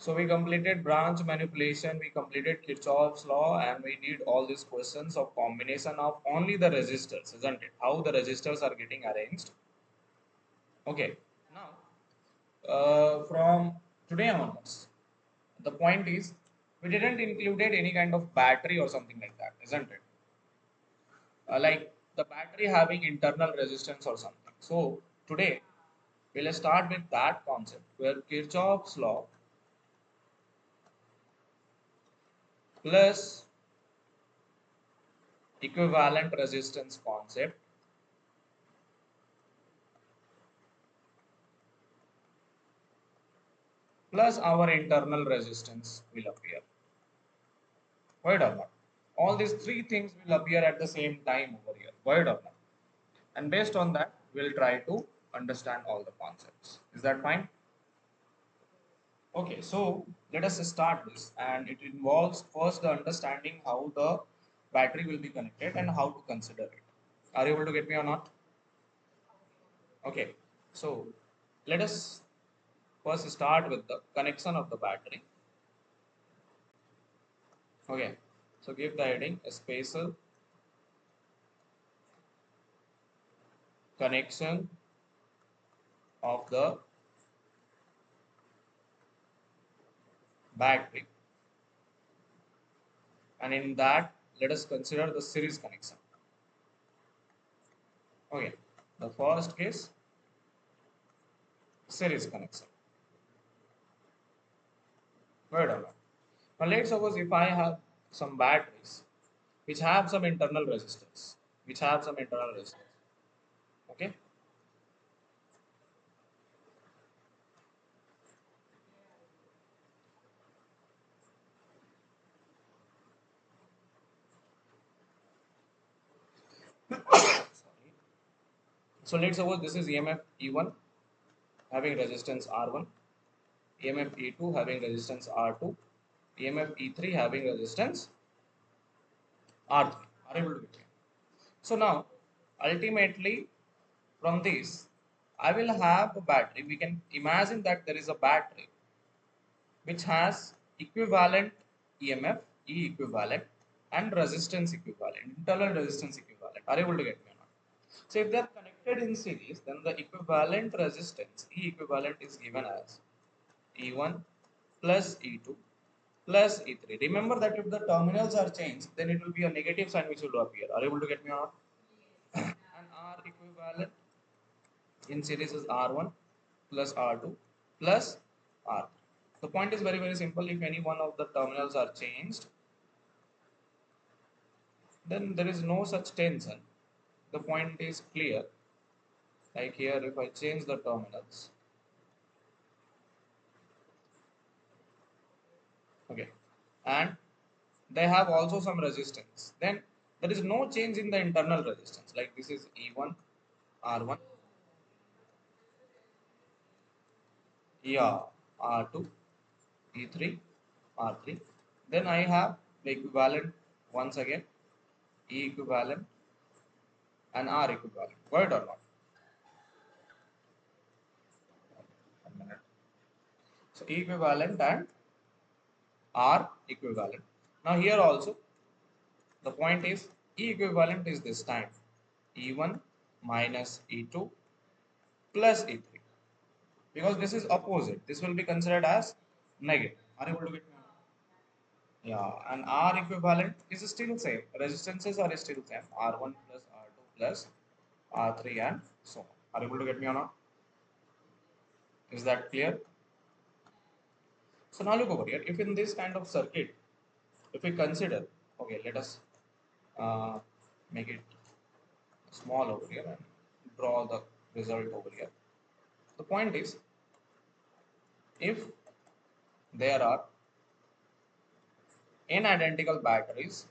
So we completed branch manipulation, we completed Kirchhoff's law, and we did all these questions of combination of only the resistors, isn't it? How the resistors are getting arranged. Okay, now from today onwards, the point is we didn't included any kind of battery or something like that, isn't it? Like the battery having internal resistance or something. So today we'll start with that concept where Kirchhoff's law plus equivalent resistance concept plus our internal resistance will appear. Right or not? All these three things will appear at the same time over here. Right or not? And based on that, we'll try to understand all the concepts. Is that fine? Okay, so let us start this, and it involves first the understanding how the battery will be connected and how to consider it. Are you able to get me or not? Okay, so let us first start with the connection of the battery. Okay, so give the heading a spatial connection of the battery, and in that let us consider the series connection. Okay, the first case, series connection. Wait a minute. Now let's suppose if I have some batteries which have some internal resistance, okay. Sorry. So let's suppose this is EMF E1 having resistance R1, EMF E2 having resistance R2, EMF E3 having resistance R3. Are able to get it? So now ultimately from this I will have a battery. We can imagine that there is a battery which has equivalent EMF, E equivalent, and resistance equivalent, internal resistance equivalent. Are you able to get me or not? So if they are connected in series, then the equivalent resistance, E equivalent, is given as E1 plus E2 plus E3. Remember that if the terminals are changed, then it will be a negative sign which will appear. Are you able to get me or not? And R equivalent in series is R1 plus R2 plus R3. The point is very, very simple. If any one of the terminals are changed, then there is no such tension. The point is clear. Like here, if I change the terminals, okay, and they have also some resistance, then there is no change in the internal resistance. Like this is E1, R1, yeah, R2, E3, R3. Then I have the equivalent once again, E equivalent and R equivalent. Word or not? One minute. So E equivalent and R equivalent. Now here also the point is E equivalent is this time E1 minus E2 plus E3, because this is opposite. This will be considered as negative. Are you able to get me? Yeah, and R equivalent is still same. Resistances are still same. R1 plus R2 plus R3 and so on. Are you able to get me or not? Is that clear? So now look over here. If in this kind of circuit, if we consider, okay, let us uh, make it small over here and draw the result over here. The point is, if there are n identical batteries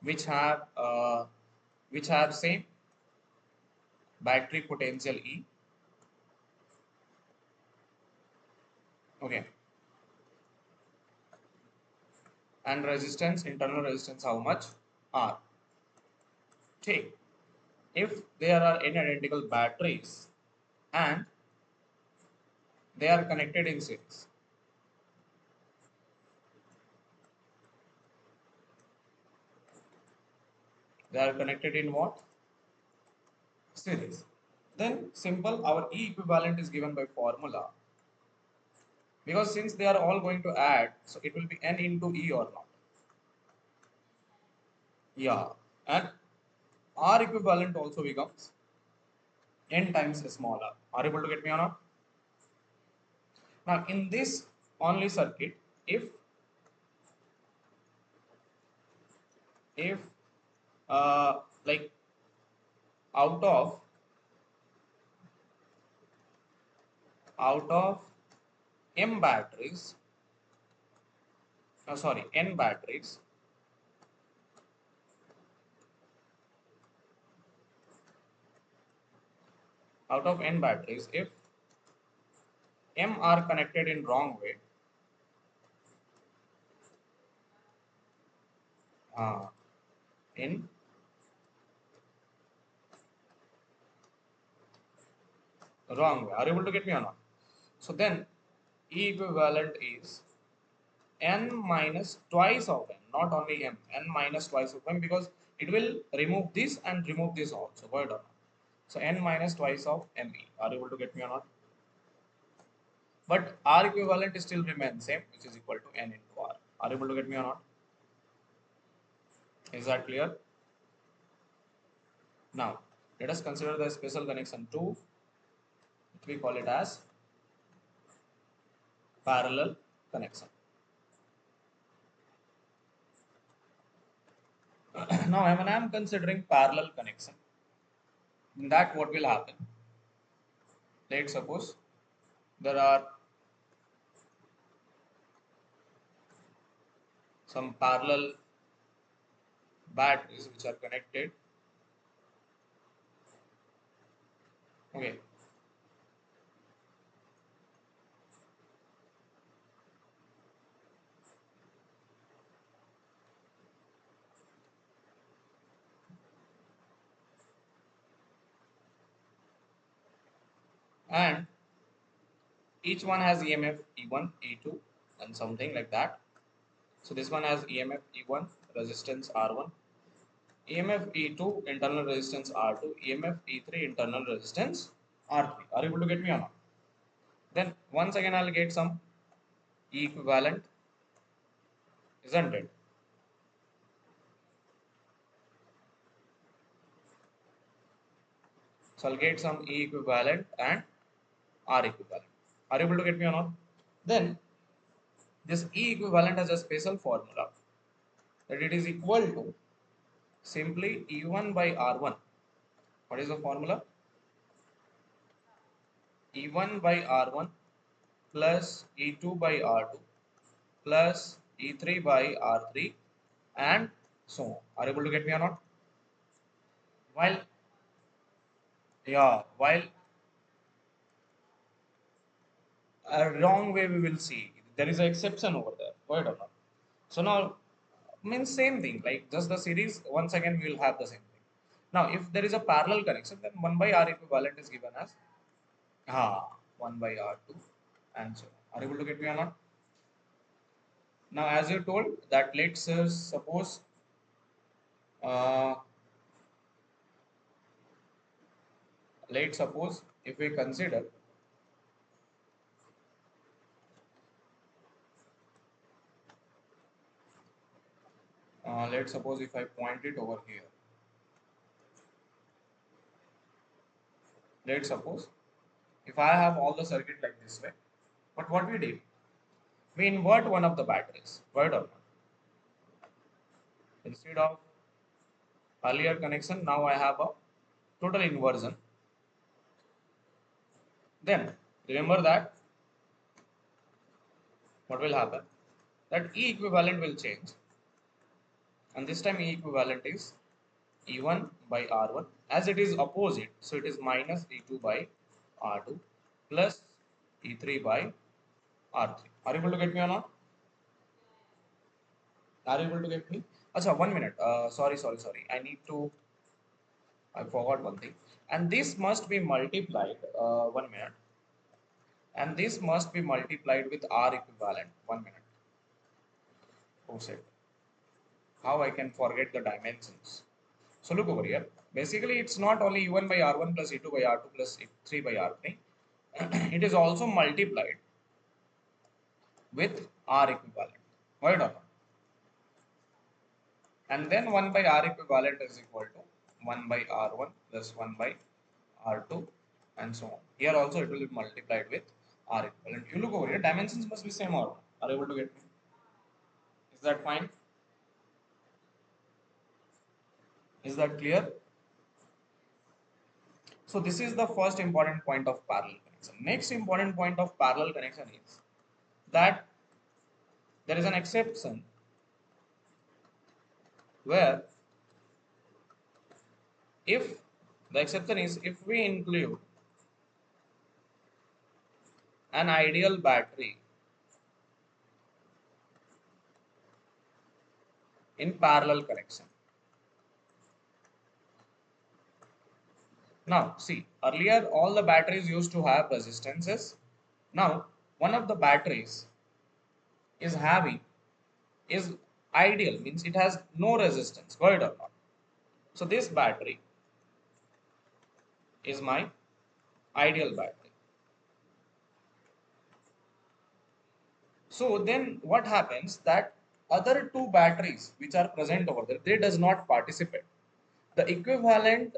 which have uh, which have same battery potential E, okay, and resistance, internal resistance how much? R. Okay. if there are any identical batteries and they are connected in series. They are connected in what? Series. Then simple, our E equivalent is given by formula, because since they are all going to add, so it will be N into E or not. Yeah, and R equivalent also becomes N times small r. Are you able to get me or not? Now in this only circuit, if like out of out of m batteries, sorry, n batteries, out of n batteries, if m are connected in wrong way, uh, in wrong way, are you able to get me or not? So then E equivalent is n minus twice of m, not only m, n minus twice of m, because it will remove this and remove this also. Go ahead or not? So n minus twice of me. Are you able to get me or not? But R equivalent still remains same, which is equal to n into R. Are you able to get me or not? Is that clear? Now, let us consider the special connection 2, which we call it as parallel connection. Now, when I am considering parallel connection, in that what will happen? Let's suppose there are some parallel batteries which are connected. Okay. And each one has EMF E1, E2, and something like that. So this one has EMF E1, resistance R1, EMF E2, internal resistance R2, EMF E3, internal resistance R3. Are you able to get me or not? Then once again I'll get some E equivalent, isn't it? So I'll get some E equivalent and R equivalent. Are you able to get me or not? Then this E equivalent has a special formula that it is equal to simply E1 by R1. What is the formula? E1 by R1 plus E2 by R2 plus E3 by R3 and so on. Are you able to get me or not? While, yeah, while a wrong way we will see there is an exception over there. Right or not? So now means same thing, like just the series once again we will have the same thing. Now if there is a parallel connection, then 1 by R equivalent is given as 1 by R2 and so on. Are you able to get me or not? Now as you told that let's suppose uh, if we consider let's suppose if I point it over here, let's suppose if I have all the circuit like this way, but what we did, we invert one of the batteries, right or not? Instead of earlier connection, now I have a total inversion. Then remember that what will happen? That E equivalent will change, and this time E equivalent is E1 by R1, as it is opposite, so it is minus E2 by R2 plus E3 by R3. Are you able to get me or not? Are you able to get me? Acha, 1 minute. Sorry. I need to I forgot one thing. And this must be multiplied, 1 minute. And this must be multiplied with R equivalent. 1 minute. Who said? How I can forget the dimensions? So look over here. Basically, it's not only E1 by R1 plus E2 by R2 plus E3 by R3. It is also multiplied with R equivalent. Why not? And then 1 by R equivalent is equal to 1 by R1 plus 1 by R2 and so on. Here also it will be multiplied with R equivalent. You look over here, dimensions must be same or are able to get me? Is that fine? Is that clear? So this is the first important point of parallel connection. Next important point of parallel connection is that there is an exception where if the exception is if we include an ideal battery in parallel connection. Now, see, earlier all the batteries used to have resistances. Now, one of the batteries is having is ideal, means it has no resistance, got it or not? So this battery is my ideal battery. So then what happens that other two batteries which are present over there, they does not participate. The equivalent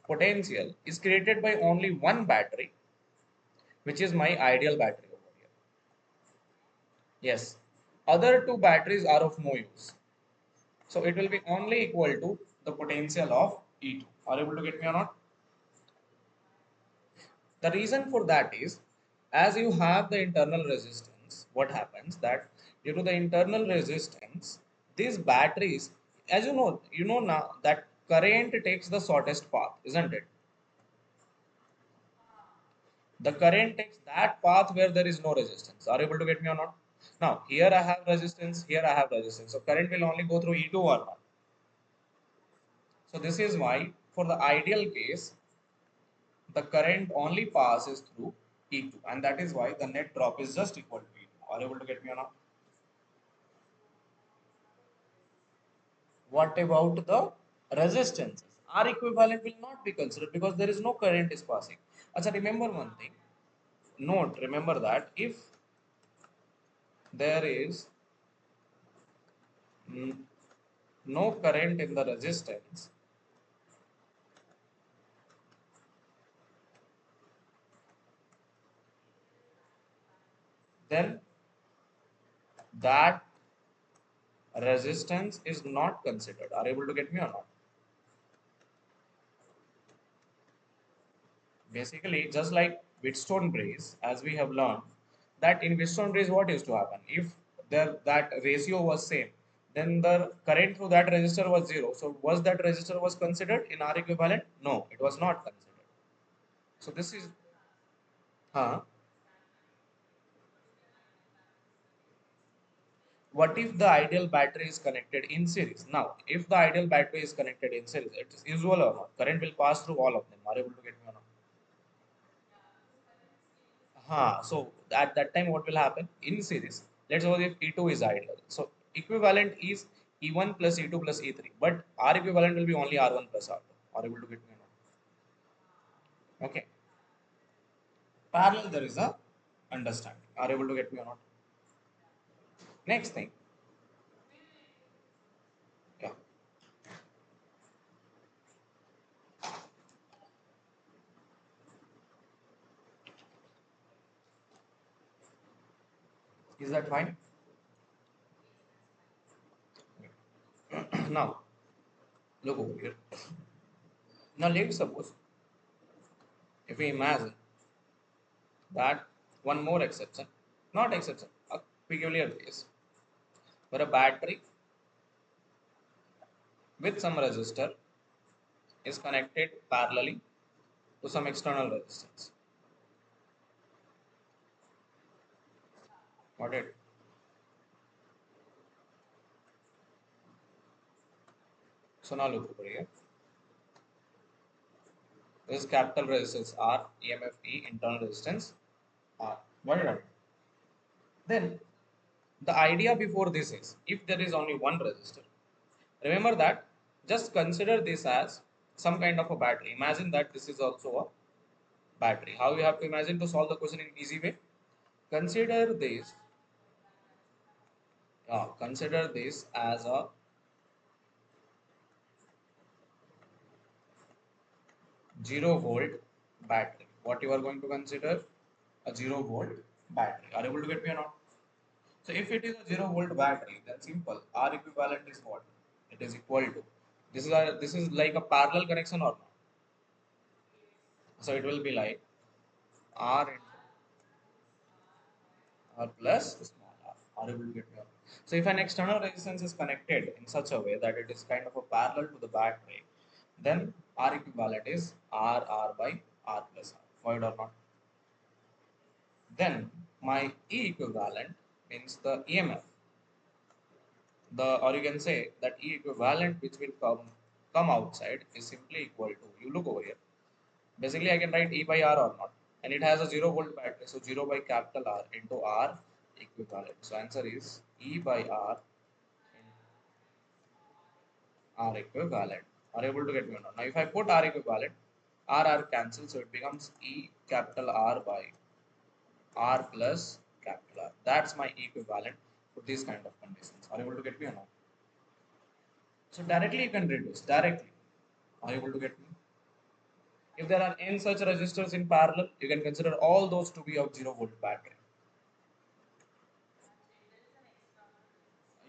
potential is created by only one battery, which is my ideal battery over here. Yes, other two batteries are of no use. So it will be only equal to the potential of E2. Are you able to get me or not? The reason for that is, as you have the internal resistance, what happens that due to the internal resistance, these batteries, as you know now that current takes the shortest path, isn't it? The current takes that path where there is no resistance. Are you able to get me or not? Now, here I have resistance, here I have resistance. So current will only go through E2 or not. So this is why, for the ideal case, the current only passes through E2, and that is why the net drop is just equal to E2. Are you able to get me or not? What about the resistances? R equivalent will not be considered because there is no current is passing. Achha, remember one thing. Remember that if there is no current in the resistance, then that resistance is not considered. Are you able to get me or not? Basically, just like Wheatstone bridge, as we have learned, that in Wheatstone bridge, what used to happen? If that ratio was same, then the current through that resistor was zero. So was that resistor was considered in R equivalent? No, it was not considered. So this is, huh? What if the ideal battery is connected in series? Now, if the ideal battery is connected in series, it is usual or not? Current will pass through all of them. Are you able to get me or not? So at that time, what will happen in series? Let's suppose if E2 is ideal. So equivalent is E1 plus E2 plus E3. But R equivalent will be only R1 plus R2. Are you able to get me or not? Okay. Parallel, there is a understanding. Are you able to get me or not? Next thing. Yeah. Is that fine? Now, look over here. Now, let's suppose if we imagine that one more exception, not exception, a peculiar case, where a battery with some resistor is connected parallelly to some external resistance. Got it? So now look over here. This is capital resistance R, EMF E, internal resistance R. Got it? Then the idea before this is if there is only one resistor, remember that just consider this as some kind of a battery. Imagine that this is also a battery. How you have to imagine to solve the question in easy way? Consider this, consider this as a 0 volt battery. What you are going to consider? A 0 volt battery. Are you able to get me or not? So if it is a 0 volt battery, then simple. R equivalent is what? It is equal to. This is like a parallel connection or not? So it will be like R into R plus small r. Are you able to get me or not? So if an external resistance is connected in such a way that it is kind of a parallel to the battery, then R equivalent is R by R plus R. Void or not? Then my E equivalent means the EMF. Or you can say that E equivalent which will come outside is simply equal to, you look over here. Basically I can write E by R or not. And it has a 0 volt battery. So 0 by capital R into R equivalent. So answer is E by R in R equivalent. Are you able to get me or not? Now if I put R equivalent, R cancels, so it becomes E capital R by R plus capital R. That's my equivalent for these kind of conditions. Are you able to get me or not? So directly you can reduce directly. Are you able to get me? If there are n such resistors in parallel, you can consider all those to be of 0 volt battery.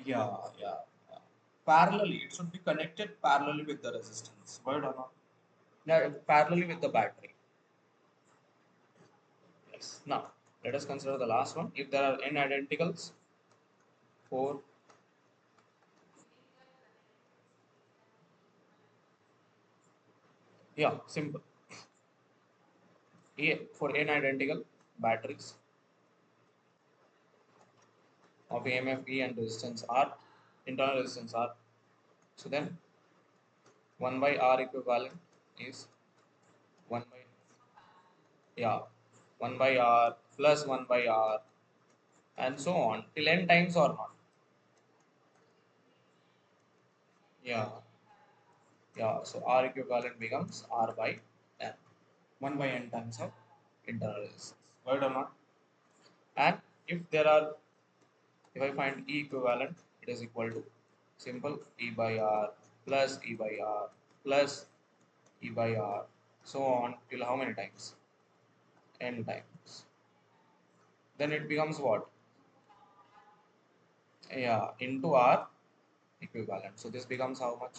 Yeah, yeah, yeah. Parallelly, it should be connected parallelly with the resistance. Right or not? Yeah, parallelly with the battery. Yes. Now, let us consider the last one. If there are n identicals for, yeah, simple. For n identical batteries of EMF E and resistance R, internal resistance R. So then 1 by R equivalent is 1 by, yeah, 1 by R plus 1 by R and so on till n times or not. Yeah, yeah. So R equivalent becomes R by n. 1 by n times of internal resistance. Right or not? And if there are, if I find E equivalent, it is equal to simple E by R plus E by R plus E by R, so on till how many times? N times. Then it becomes what? Yeah, into R equivalent. So this becomes how much?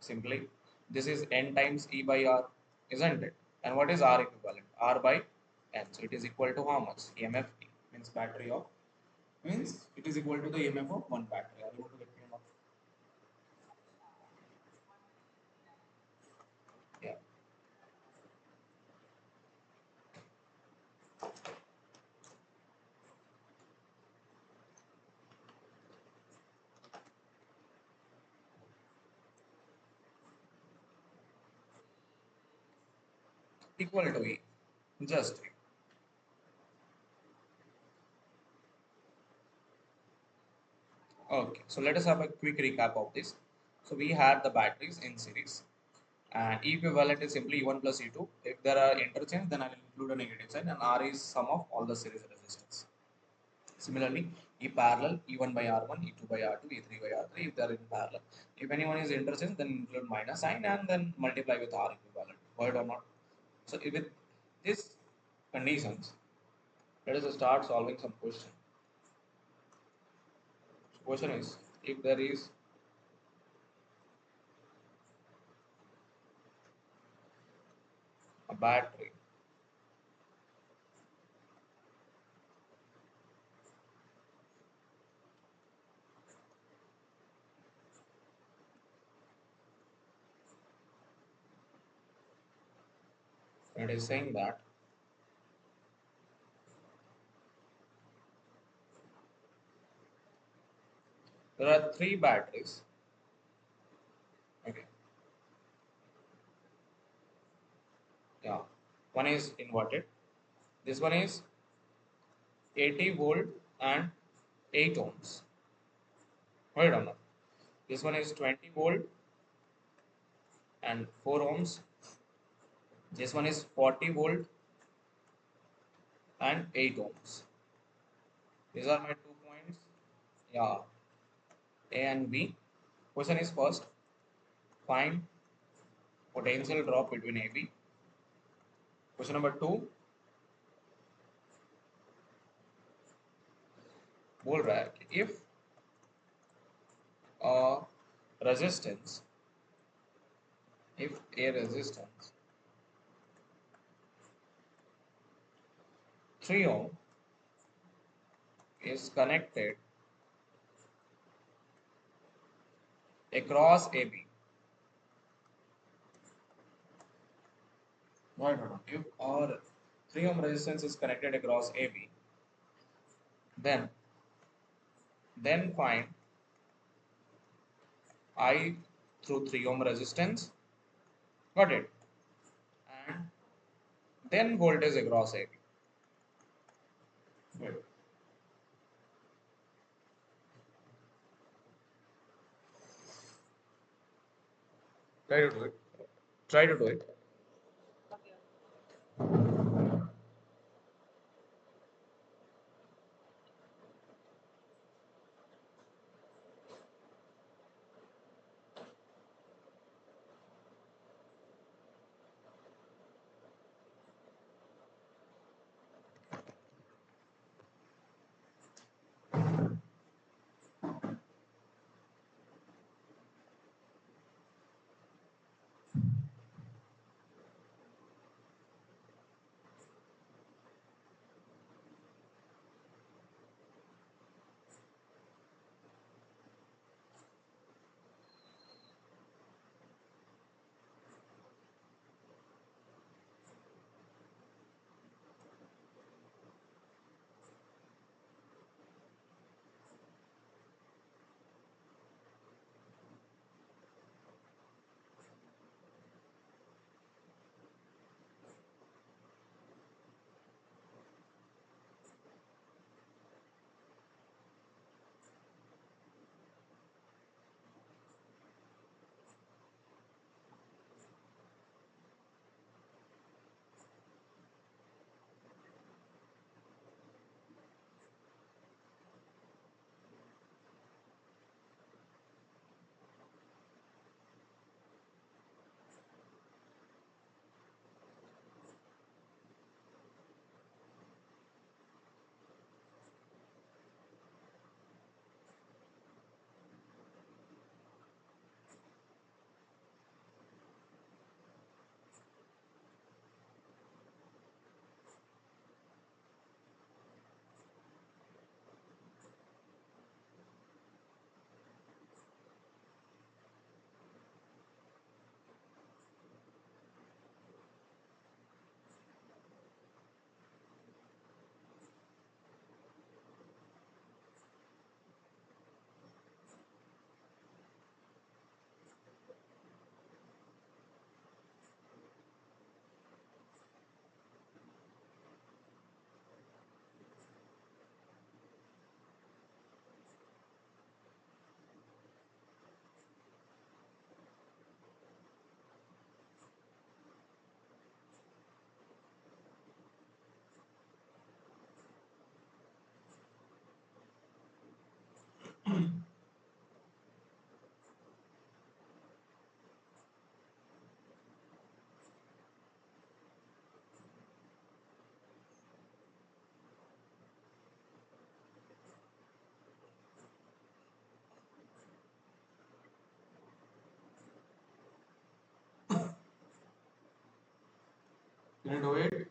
Simply, this is n times E by R, isn't it? And what is R equivalent? R by n. So it is equal to how much? EMF E means battery of, means it is equal to the EMF of one battery. Are you able to get me or not? Yeah, equal to E. Just E. Okay, so let us have a quick recap of this. So we had the batteries in series, and E equivalent is simply E1 plus E2. If there are interchange, then I will include a negative sign, and R is sum of all the series resistance. Similarly, E parallel, E1 by R1, E2 by R2, E3 by R3, if they are in parallel. If anyone is interchange, then include minus sign and then multiply with R equivalent. Void or not? So with these conditions, let us start solving some question. So question is, if there is a battery that is saying that there are three batteries. Okay. Yeah, one is inverted. This one is 80 volt and 8 ohms. Hold on. This one is 20 volt and 4 ohms. This one is 40 volt and 8 ohms. These are my 2 points. Yeah, A and B. Question is first, find potential drop between AB. Question number 2, बोल रहा है कि if a resistance, if a resistance 3 ohm is connected across AB. No. If our 3 ohm resistance is connected across AB, then find I through 3 ohm resistance. Got it? And then voltage across AB. Good. Try to do it. Try to do it. Can you do it?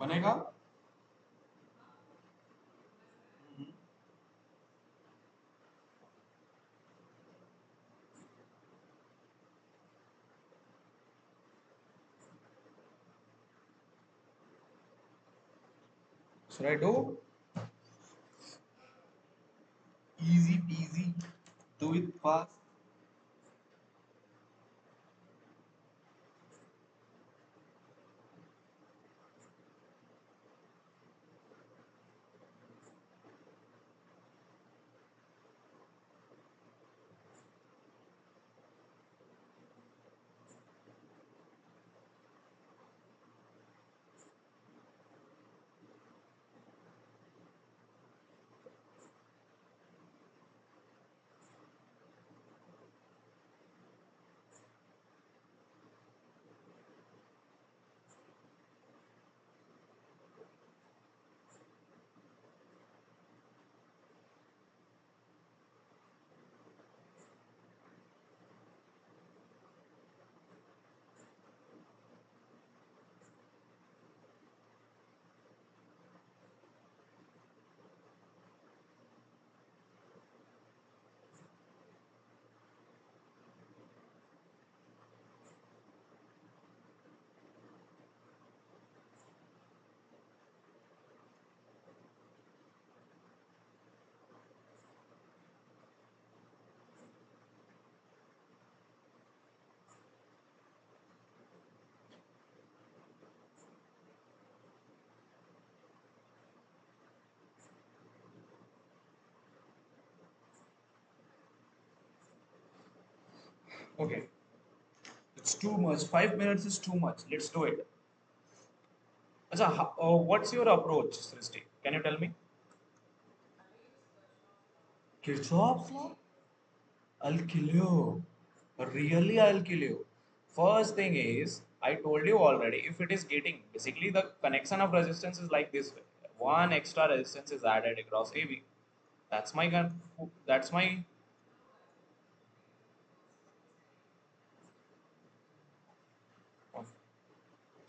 बनेगा? Should I do? Easy peasy. Do it fast. Okay, it's too much. 5 minutes is too much. Let's do it. Acha, what's your approach, Srishti? Can you tell me? Kirchhoff's law? I'll kill you. Really, I'll kill you. First thing is, I told you already, if it is getting, basically the connection of resistance is like this way. One extra resistance is added across AB. That's my gun. That's my.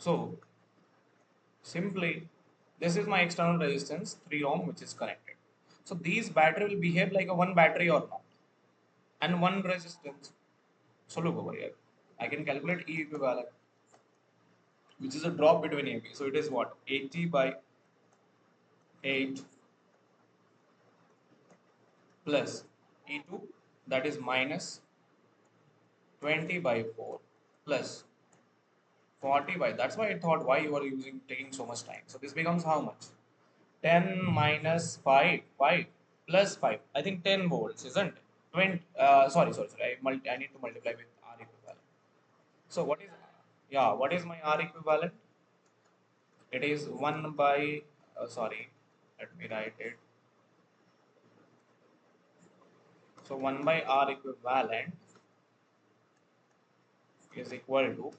So, simply, this is my external resistance, 3 ohm, which is connected. So, these battery will behave like a one battery or not. And one resistance. So, look over here. I can calculate E equivalent, which is a drop between AB. So, it is what? 80 by 8 plus E2, that is minus 20 by 4 plus 40 by, that's why I thought why you are using taking so much time. So this becomes how much? 10 minus 5, 5 plus 5. I think 10 volts, isn't it? 20, sorry. I need to multiply with R equivalent. So what is, yeah, what is my R equivalent? It is 1 by, sorry, let me write it. So 1 by R equivalent is equal to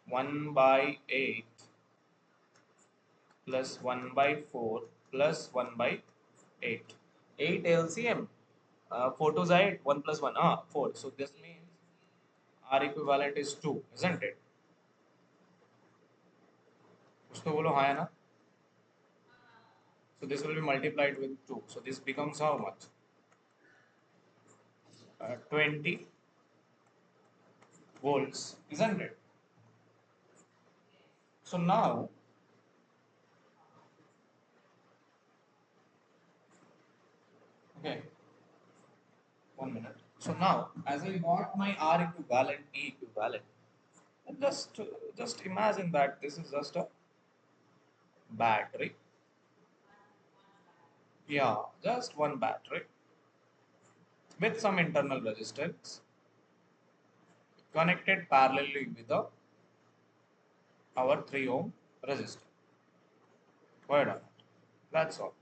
1 by 8 plus 1 by 4 plus 1 by 8. 8 LCM. 4 to 8, 1 plus 1. 4. So this means R equivalent is 2, isn't it? कुछ तो बोलो हाँ है ना? So this will be multiplied with 2. So this becomes how much? 20 volts, isn't it? So now, okay, 1 minute. So now, as I got my R equivalent, E equivalent, just just imagine that this is just a battery. Yeah, just one battery with some internal resistance connected parallelly with our 3 ohm resistor. Why not? That's all.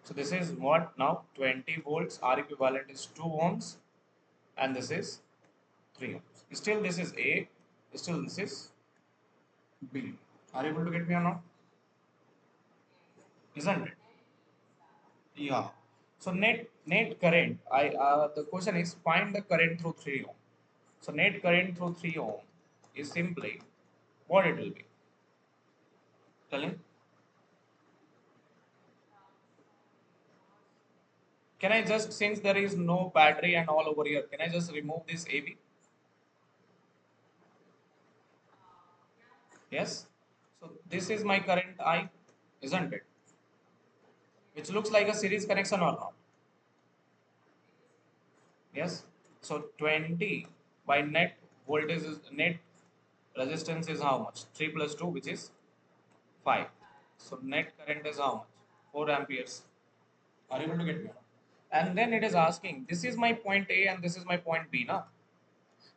So this is what now 20 volts, R equivalent is 2 ohms, and this is 3 ohms. Still this is A, still this is B. Are you able to get me or not? Isn't it? Yeah. So net current. The question is find the current through 3 ohm. So net current through 3 ohm is simply what it will be. Tell him. Can I just, since there is no battery and all over here, can I just remove this AB? Yes. So this is my current I, isn't it? Which looks like a series connection or not? Yes. So 20 by net voltage is net resistance is how much? 3 plus 2, which is 5. So net current is how much? 4 amperes. Are you able to get me? And then it is asking, this is my point A and this is my point B, na?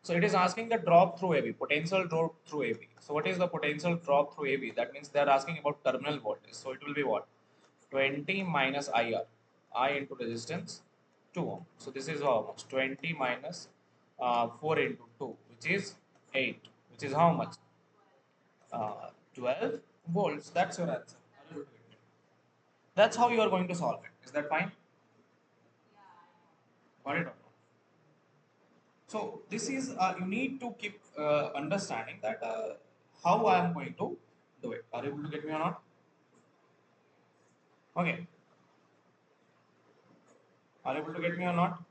So it is asking the drop through AB, potential drop through AB. So what is the potential drop through AB? That means they are asking about terminal voltage. So it will be what? 20 minus IR, I into resistance 2 ohm. So this is how much? 20 minus 4 into 2, which is 8, which is how much? 12 volts. That's your answer. That's how you are going to solve it. Is that fine? Got it? So this is you need to keep understanding that how I am going to do it. Are you able to get me or not? Okay. Are you able to get me or not?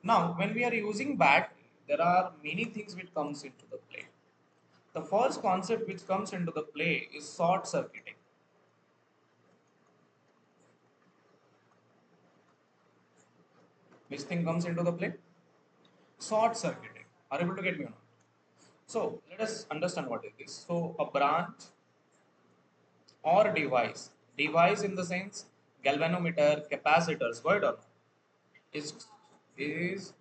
Now, when we are using battery, there are many things which comes into the play. The first concept which comes into the play is short circuiting. Which thing comes into the play? Short circuiting. Are you able to get me or not? So let us understand what it is. So a branch or device in the sense galvanometer, capacitors, got it or not? Is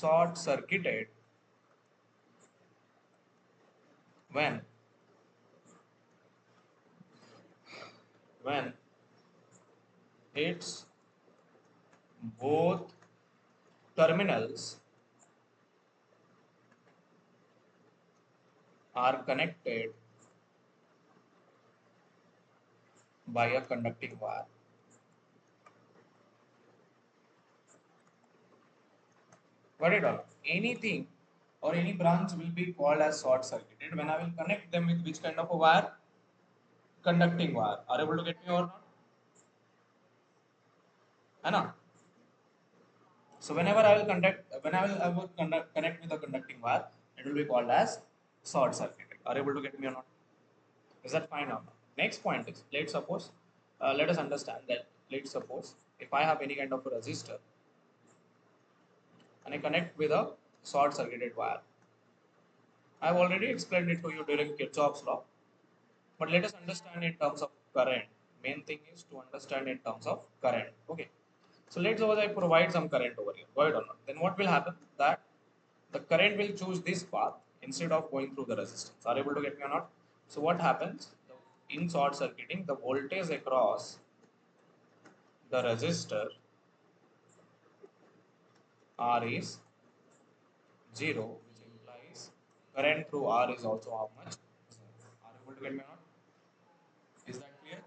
short circuited when when its both terminals are connected by a conducting wire. Got it or anything or any branch will be called as short circuited when I will connect them with which kind of a wire? Conducting wire. Are you able to get me or not? Anna? So whenever I will connect with a conducting wire, it will be called as short circuited. Are you able to get me or not? Is that fine or not? Next point is, let's suppose, let us understand that, let's suppose, if I have any kind of a resistor and I connect with a short circuited wire. I have already explained it to you during Kirchhoff's law, but let us understand in terms of current. Main thing is to understand in terms of current. Okay. So let's suppose I provide some current over here. Go ahead or not. Then what will happen? That the current will choose this path instead of going through the resistance. Are you able to get me or not? So what happens? In short circuiting, the voltage across the resistor R is 0, which implies current through R is also how much? 0. Are you able to get me or not? Is that clear?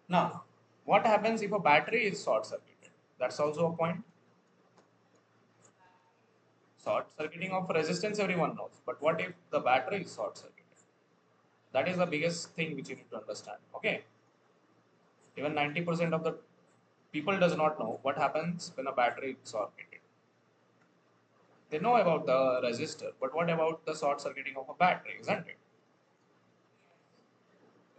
Now, what happens if a battery is short circuited? That's also a point. Short circuiting of resistance everyone knows, but what if the battery is short circuited? That is the biggest thing which you need to understand. Okay, even 90% of the people does not know what happens when a battery is short circuited. They know about the resistor, but what about the short circuiting of a battery, isn't it?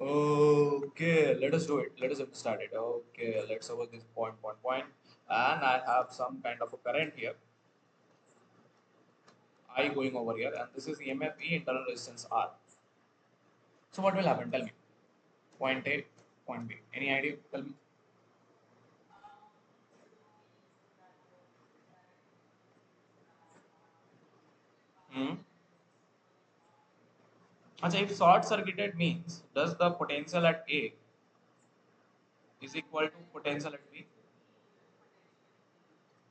Okay, let us do it. Let us start it. Okay, let's over this point, and I have some kind of a current here. I going over here, and this is EMF E, internal resistance R. So what will happen? Tell me. Point A, point B. Any idea? Tell me. Hmm. Achha, if short circuited means, does the potential at A is equal to potential at B?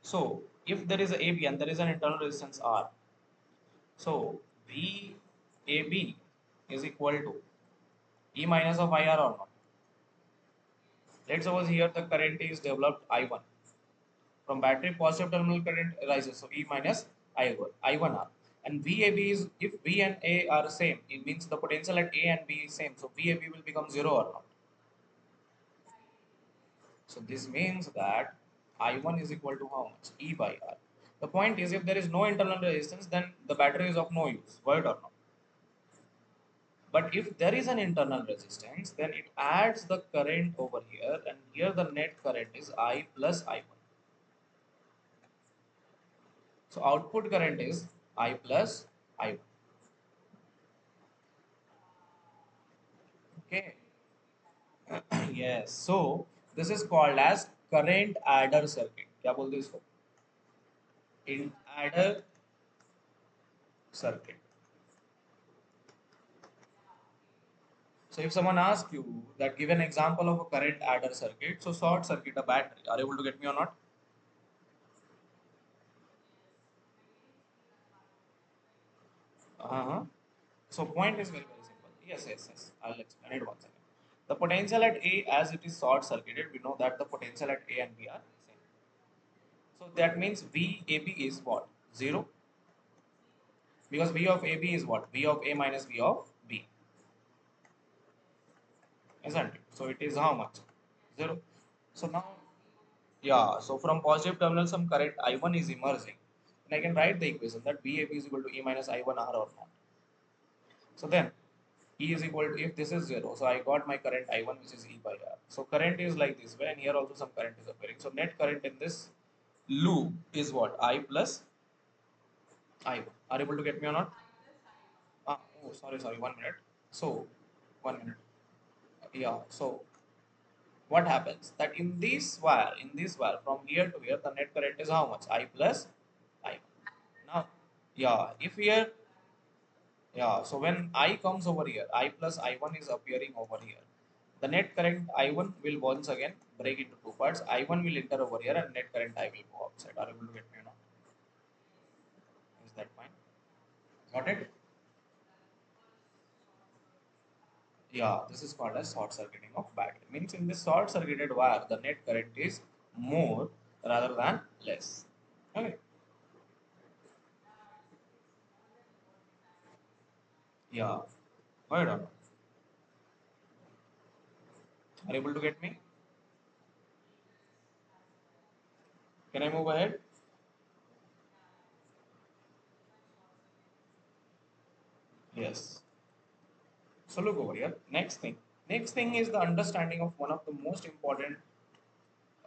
So if there is a AB and there is an internal resistance R, so VAB is equal to E minus of IR or not? Let's suppose here the current is developed I1. From battery positive terminal current rises, so E minus I1R. And VAB is, if V and A are same, it means the potential at A and B is same. So VAB will become 0 or not. So this means that I1 is equal to how much? E by R. The point is, if there is no internal resistance, then the battery is of no use, right or not? But if there is an internal resistance, then it adds the current over here, and here the net current is I plus I1. So output current is I plus I1. Okay. Yes. So this is called as current adder circuit. क्या बोलते हैं इसको? In adder circuit. So if someone asks you that give an example of a current adder circuit, so short circuit a battery. Are you able to get me or not? Uh-huh. So point is very very simple. Yes, yes, yes. I'll explain it once again. The potential at A, as it is short circuited, we know that the potential at A and B are same. So that means VAB is what? 0. Because V of AB is what? V of A minus V of B. Isn't it? So it is how much? 0. So now, yeah, so from positive terminal some current I1 is emerging. And I can write the equation that VAB is equal to E minus I1 R or not. So then E is equal to, if this is 0, so I got my current I1 which is E by R. So current is like this way, and here also some current is appearing. So net current in this loop is what? I plus I1. Are you able to get me or not? Oh, sorry, 1 minute. So, 1 minute. Yeah, so what happens that in this wire from here to here the net current is how much? I plus I. Now, yeah, if here, yeah, so when I comes over here, I plus I1 is appearing over here, the net current I1 will once again break into two parts. I1 will enter over here and net current I will go outside. Are you able to get me now? Is that fine? Got it? Yeah, this is called as short circuiting of battery. Means in this short circuited wire, the net current is more rather than less. Okay. Yeah. Hold on. Are you able to get me? Can I move ahead? Yes. So look over here. Next thing. Next thing is the understanding of one of the most important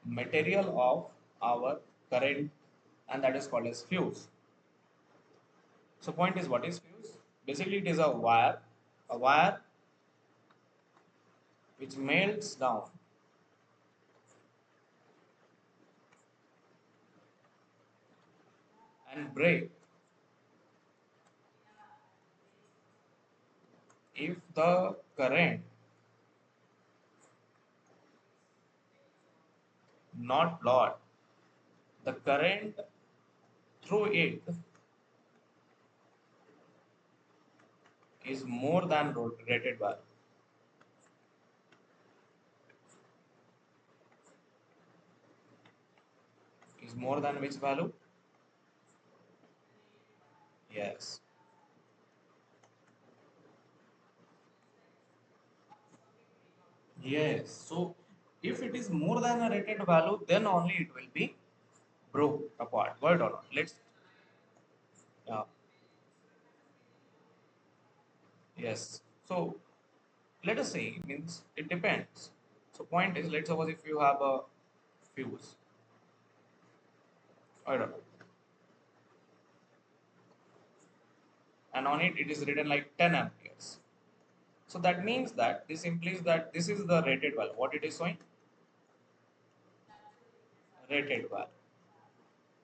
material of our current, and that is called as fuse. So point is, what is fuse? Basically it is a wire which melts down and break if the current not lot, the current through it is more than rated value. Is more than which value? Yes. Yes. So if it is more than a rated value, then only it will be broke apart. Word or not? Let's, yes. So let us say, means it depends. So point is, let's suppose if you have a fuse, I don't know, and on it it is written like 10 amperes. So that means that this implies that this is the rated value. What it is showing? Rated value.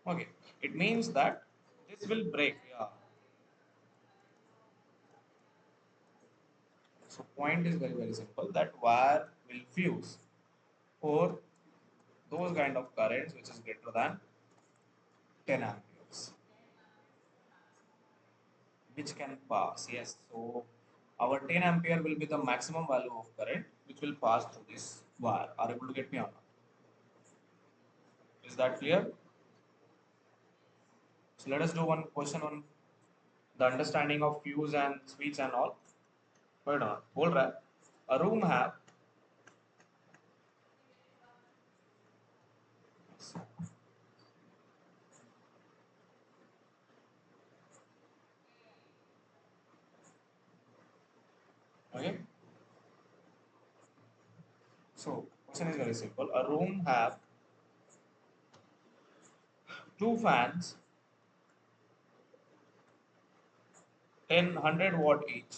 Okay. It means that this will break. Yeah. So point is very very simple. That wire will fuse for those kind of currents which is greater than 10 amperes, which can pass. Yes. So our 10 ampere will be the maximum value of current which will pass through this wire. Are you able to get me on? Is that clear? So let us do one question on. the understanding of cues and speech and all. Hold on, hold right. A room have okay. So question is very simple. A room have two fans, 10 100 watt each.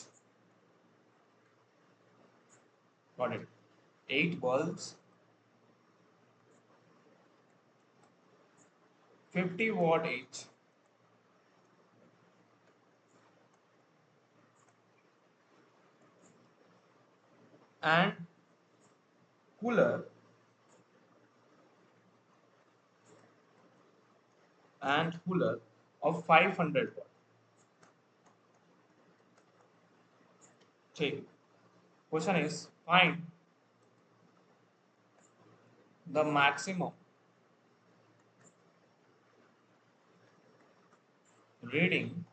Got it. 8 bulbs, 50 watt each, and cooler of 500 watt. Okay. Question is find the maximum reading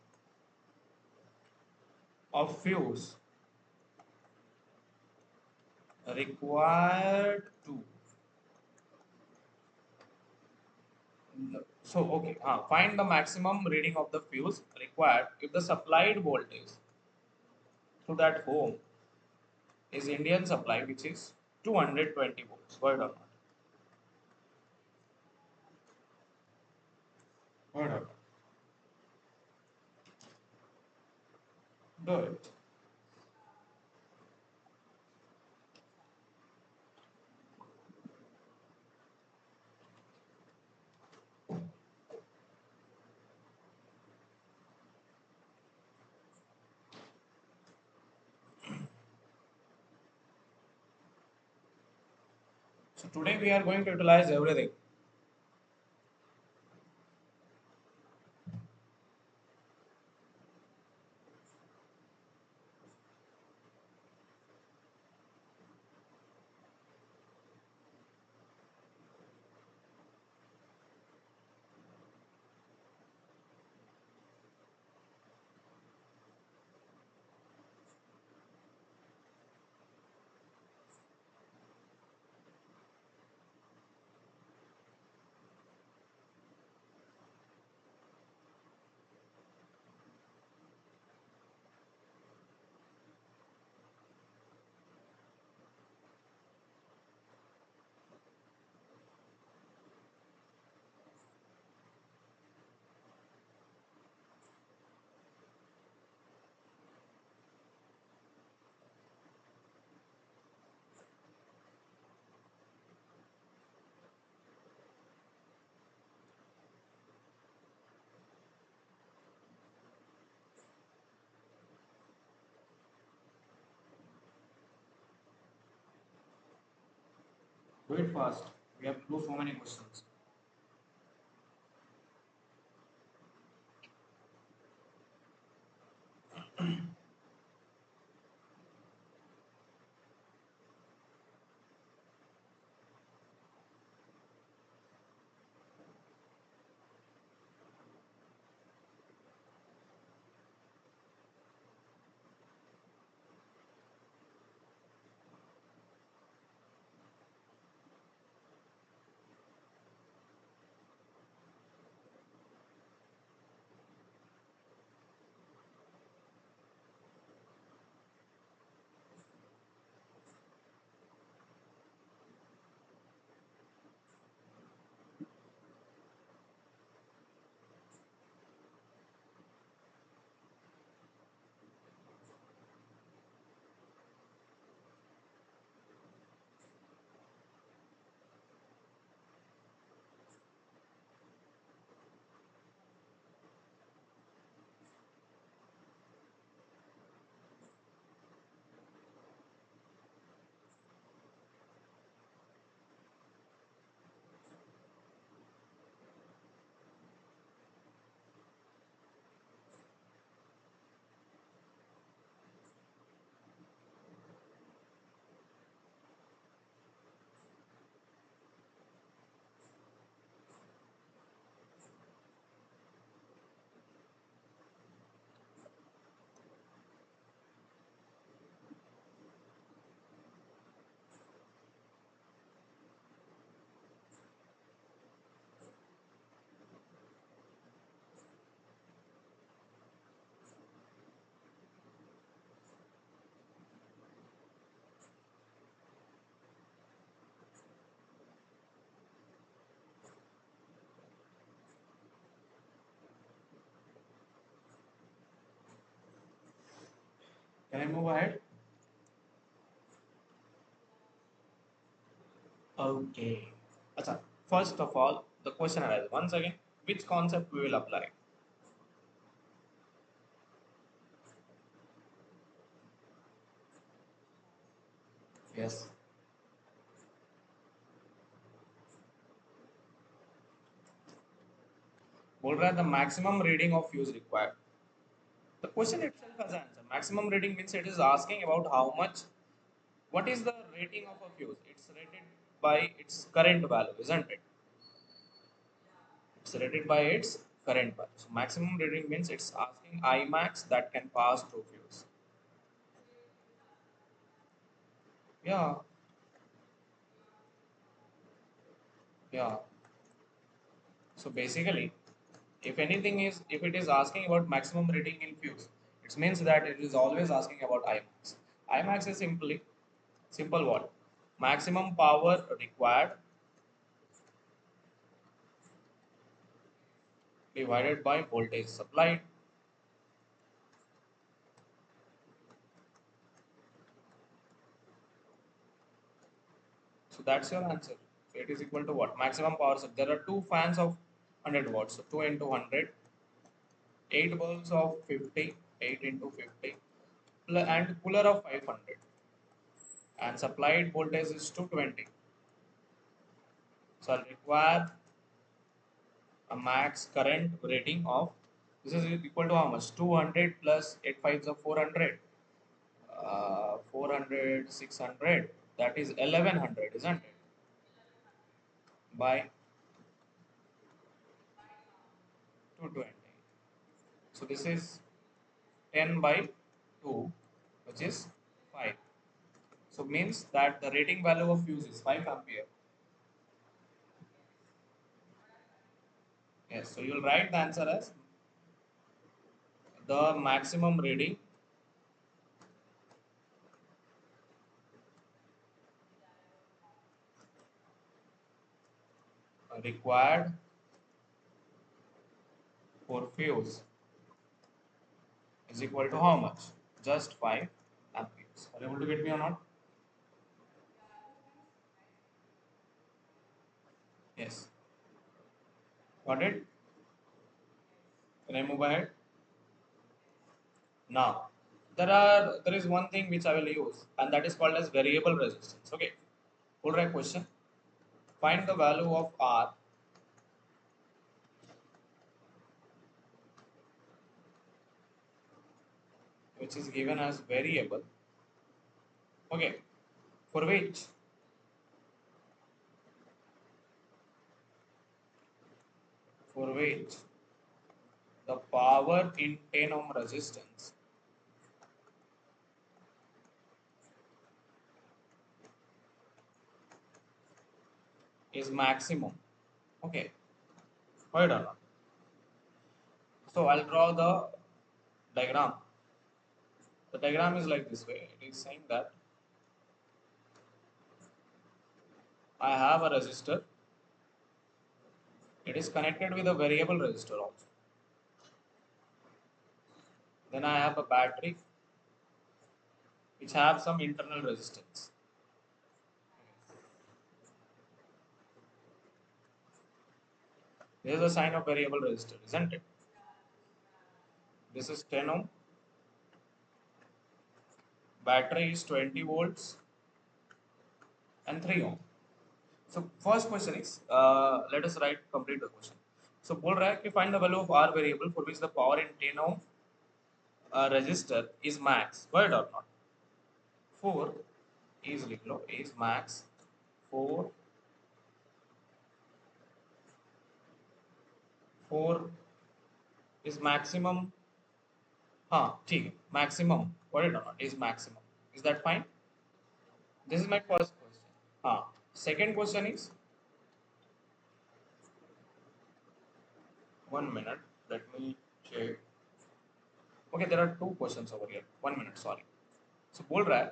of fuse required to find the maximum reading of the fuse required if the supplied voltage to that home is Indian supply, which is 220 volts. Word or not? Word or not? Do it. So today we are going to utilize everything. Do it fast. We have to do so many questions. Can I move ahead? Okay. Acha, first of all, the question arises once again, which concept we will apply? Yes. बोल रहा है the maximum reading of fuse required. The question itself has an answer. Maximum rating means it is asking about how much, what is the rating of a fuse? It's rated by its current value, isn't it? It's rated by its current value. So maximum rating means it's asking I max that can pass through fuse. Yeah, yeah. So basically, if it is asking about maximum rating in fuse, it means that it is always asking about I max. I max is simple what? Maximum power required divided by voltage supplied. So that's your answer. So it is equal to what? Maximum power. So there are two fans of 100 watts. So 2 into 100, 8 bulbs of 50, 8 into 50, and cooler of 500. And supplied voltage is 220. So I'll require a max current rating of, this is equal to how much? 200 plus 8 fives of 400. 400, 600. That is 1100, isn't it? By 220. So this is 10 by 2, which is 5. So means that the rating value of fuse is 5 ampere. Yes, so you'll write the answer as the maximum reading required for fuse is equal to how much? Just 5 amperes. Are you able to get me or not? Yes. Got it? Can I move ahead? Now, there is one thing which I will use, and that is called as variable resistance. Okay. Hold right question. Find the value of R which is given as variable. Okay. For which the power in 10 ohm resistance is maximum. Okay. Hold on. So I'll draw the diagram. The diagram is like this way. It is saying that I have a resistor. It is connected with a variable resistor also. Then I have a battery which have some internal resistance. This is a sign of variable resistor, isn't it? This is 10 ohm. Battery is 20 volts and 3 ohm. So first question is, let us complete the question. So बोल रहा है कि find the value of R variable for which the power in 10 ohm resistor is max. Correct or not? 4 is लिख लो is max. 4 4 is maximum. हाँ ठीक है maximum. Correct or not? Is maximum. Is that fine? This is my first question. Second question is, 1 minute. Let me check. Okay, there are two questions over here. 1 minute, sorry. So बोल रहा है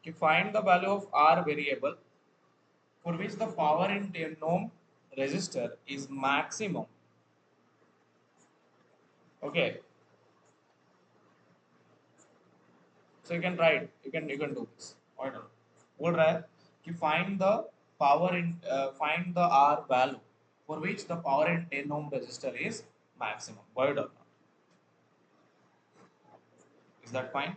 कि find the value of R variable for which the power in 10 ohm resistor is maximum. Okay. So you can try it. You can do this. Why not? बोल रहा है कि find the power in find the R value for which the power in 10 ohm resistor is maximum. Why not? Is that fine?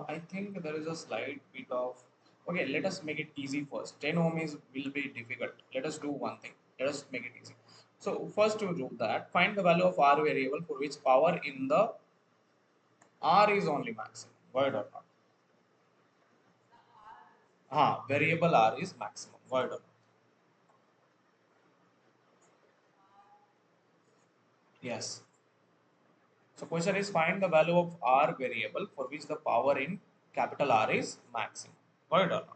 I think there is a slight bit of. Okay, let us make it easy first. 10 ohm is will be difficult. Let us do one thing. Let us make it easy. So first to do that, find the value of R variable for which power in the R is only maximum. Why or not? Variable R is maximum. Why or not? Yes. So question is find the value of R variable for which the power in capital R is maximum. Why or not?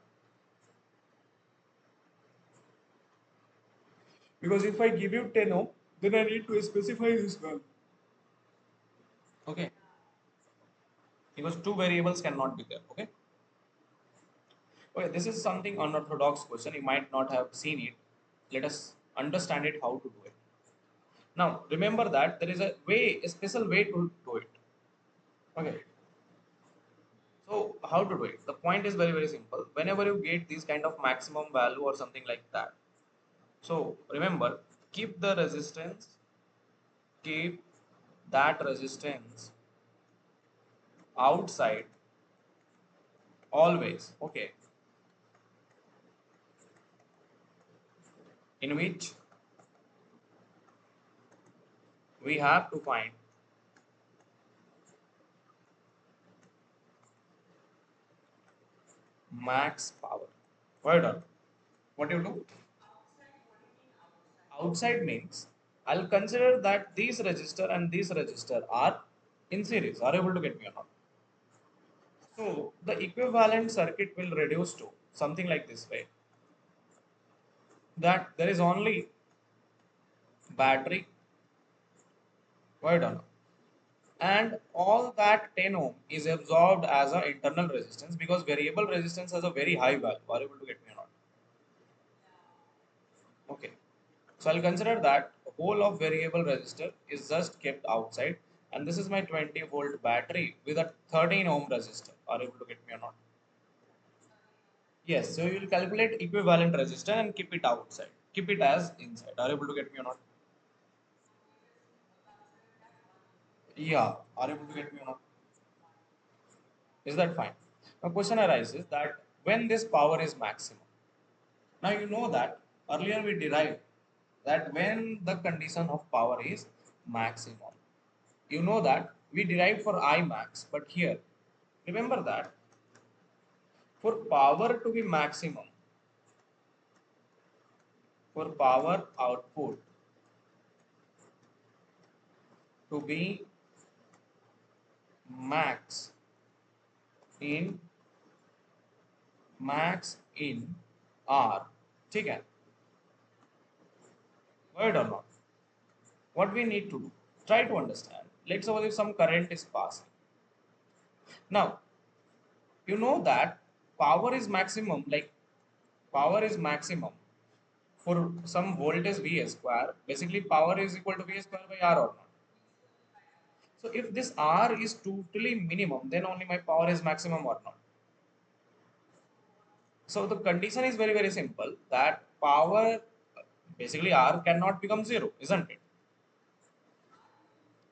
Because if I give you 10 ohm, then I need to specify this value. Okay. Because two variables cannot be there. Okay. Okay. This is something unorthodox question. You might not have seen it. Let us understand it how to do it. Now remember that there is a special way to do it. Okay. So how to do it? The point is very simple. Whenever you get this kind of maximum value or something like that. So remember, keep the resistance, keep that resistance outside always. Okay. In which we have to find max power. Well done. What you do? Outside means I'll consider that these resistor and this resistor are in series. Are you able to get me or not? So the equivalent circuit will reduce to something like this way. That there is only battery. Well done. And all that 10 ohm is absorbed as an internal resistance because variable resistance has a very high value. Are you able to get me or not? Okay. So I'll consider that the whole of variable resistor is just kept outside, and this is my 20-volt battery with a 13 ohm resistor. Are you able to get me or not? Yes, so you will calculate equivalent resistor and keep it outside. Keep it as inside. Are you able to get me or not? Yeah. Are you able to get me or not? Is that fine? Now question arises that when this power is maximum. Now you know that earlier we derived that when the condition of power is maximum. You know that we derived for I max, but here remember that for power to be maximum, for power output to be max in R, ठीक है? Word or not? What we need to do? Try to understand. Let's suppose if some current is passing. Now you know that power is maximum, like power is maximum for some voltage V square. Basically, power is equal to V square by R or not. So if this R is totally minimum, then only my power is maximum or not. So the condition is very simple that power basically R cannot become zero, isn't it?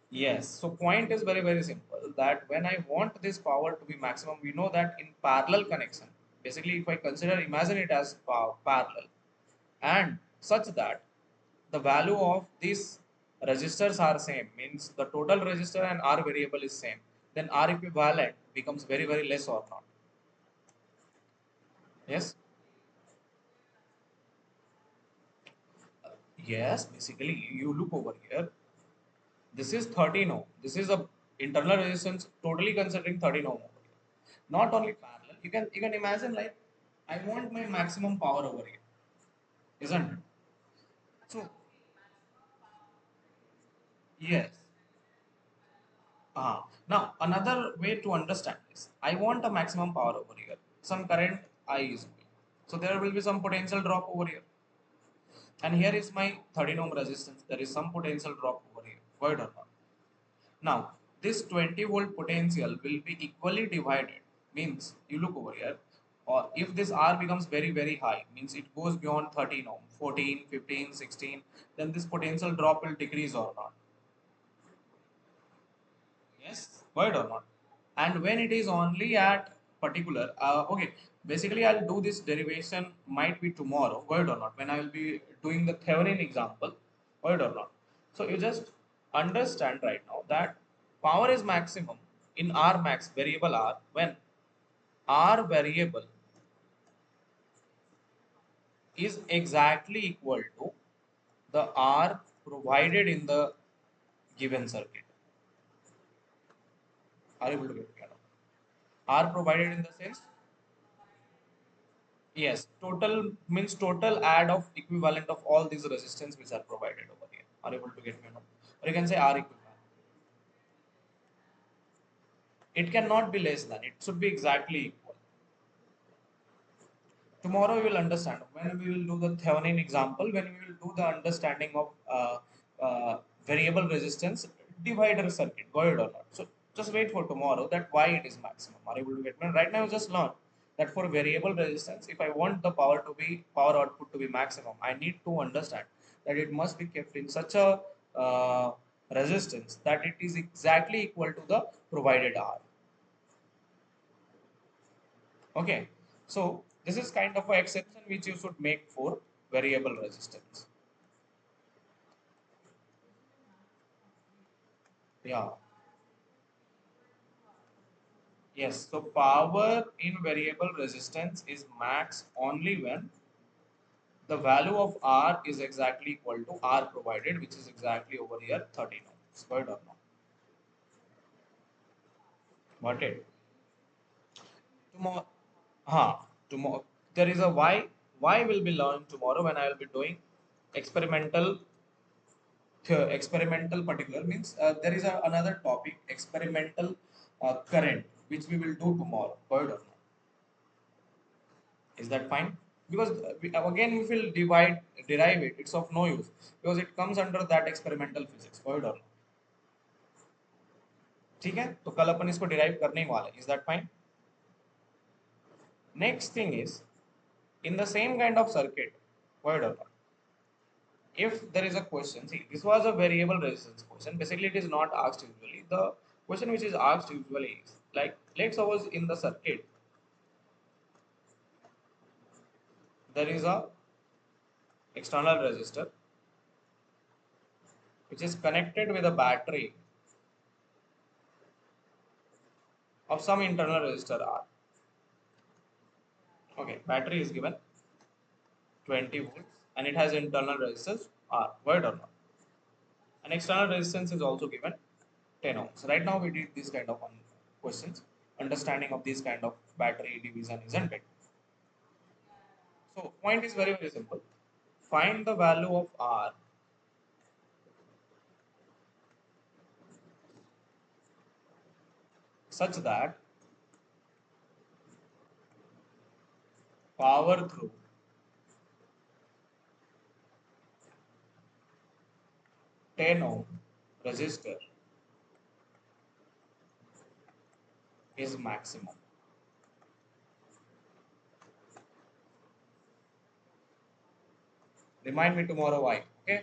Yes. So point is very simple that when I want this power to be maximum, we know that in parallel connection, basically if I consider imagine it as parallel and such that the value of these resistors are same means the total resistor and R variable is same, then R equivalent becomes very less or not. Yes. Yes, basically you look over here. This is 13 ohm. This is a internal resistance totally considering 13 ohm over here. Not only parallel. You can imagine like I want my maximum power over here, isn't it? So yes. Now another way to understand this, I want a maximum power over here. Some current I is going. So there will be some potential drop over here. And here is my 13 ohm resistance. There is some potential drop over here. Void or not? Now, this 20 volt potential will be equally divided. Means, you look over here, or if this R becomes very, very high, means it goes beyond 13 ohm, 14, 15, 16, then this potential drop will decrease or not. Yes, void or not? And when it is only at particular, okay, basically I'll do this derivation might be tomorrow, void or not, when I will be doing the Thevenin example, void or not. So you just understand right now that power is maximum in R max variable R when R variable is exactly equal to the R provided in the given circuit. Are you able to get me? R provided in the sense. Yes, total means total add of equivalent of all these resistance which are provided over here. Are you able to get me now? Or you can say R equivalent. It cannot be less than. It should be exactly equal. Tomorrow we will understand when we will do the Thevenin example, when we will do the understanding of variable resistance divider circuit, void or not. So just wait for tomorrow that why it is maximum. Are you able to get me? Right now just learn that for variable resistance, if I want the power output to be maximum, I need to understand that it must be kept in such a resistance that it is exactly equal to the provided R. Okay, so this is kind of an exception which you should make for variable resistance. Yeah, yes. So power in variable resistance is max only when the value of R is exactly equal to R provided, which is exactly over here 13 ohms. Right or not? Got it? Tomorrow, tomorrow there is a why. Why will be learned tomorrow when I will be doing experimental experimental particular means there is another topic experimental current which we will do tomorrow. Heard or not? Is that fine? Because again if we will derive it, it's of no use because it comes under that experimental physics. Heard or not? ठीक है तो कल अपन इसको derive करने ही वाले. Is that fine? Next thing is in the same kind of circuit. Heard or not? If there is a question, see, this was a variable resistance question. Basically, it is not asked usually. The question which is asked usually is like, let's suppose in the circuit, there is a external resistor which is connected with a battery of some internal resistor R. Okay, battery is given 20 volts and it has internal resistance R. Word or not? And external resistance is also given 10 ohms. Right now we did this kind of questions, understanding of this kind of battery division, isn't it? So point is very, very simple. Find the value of R such that power through 10 ohm resistor is maximum. Remind me tomorrow why. Okay.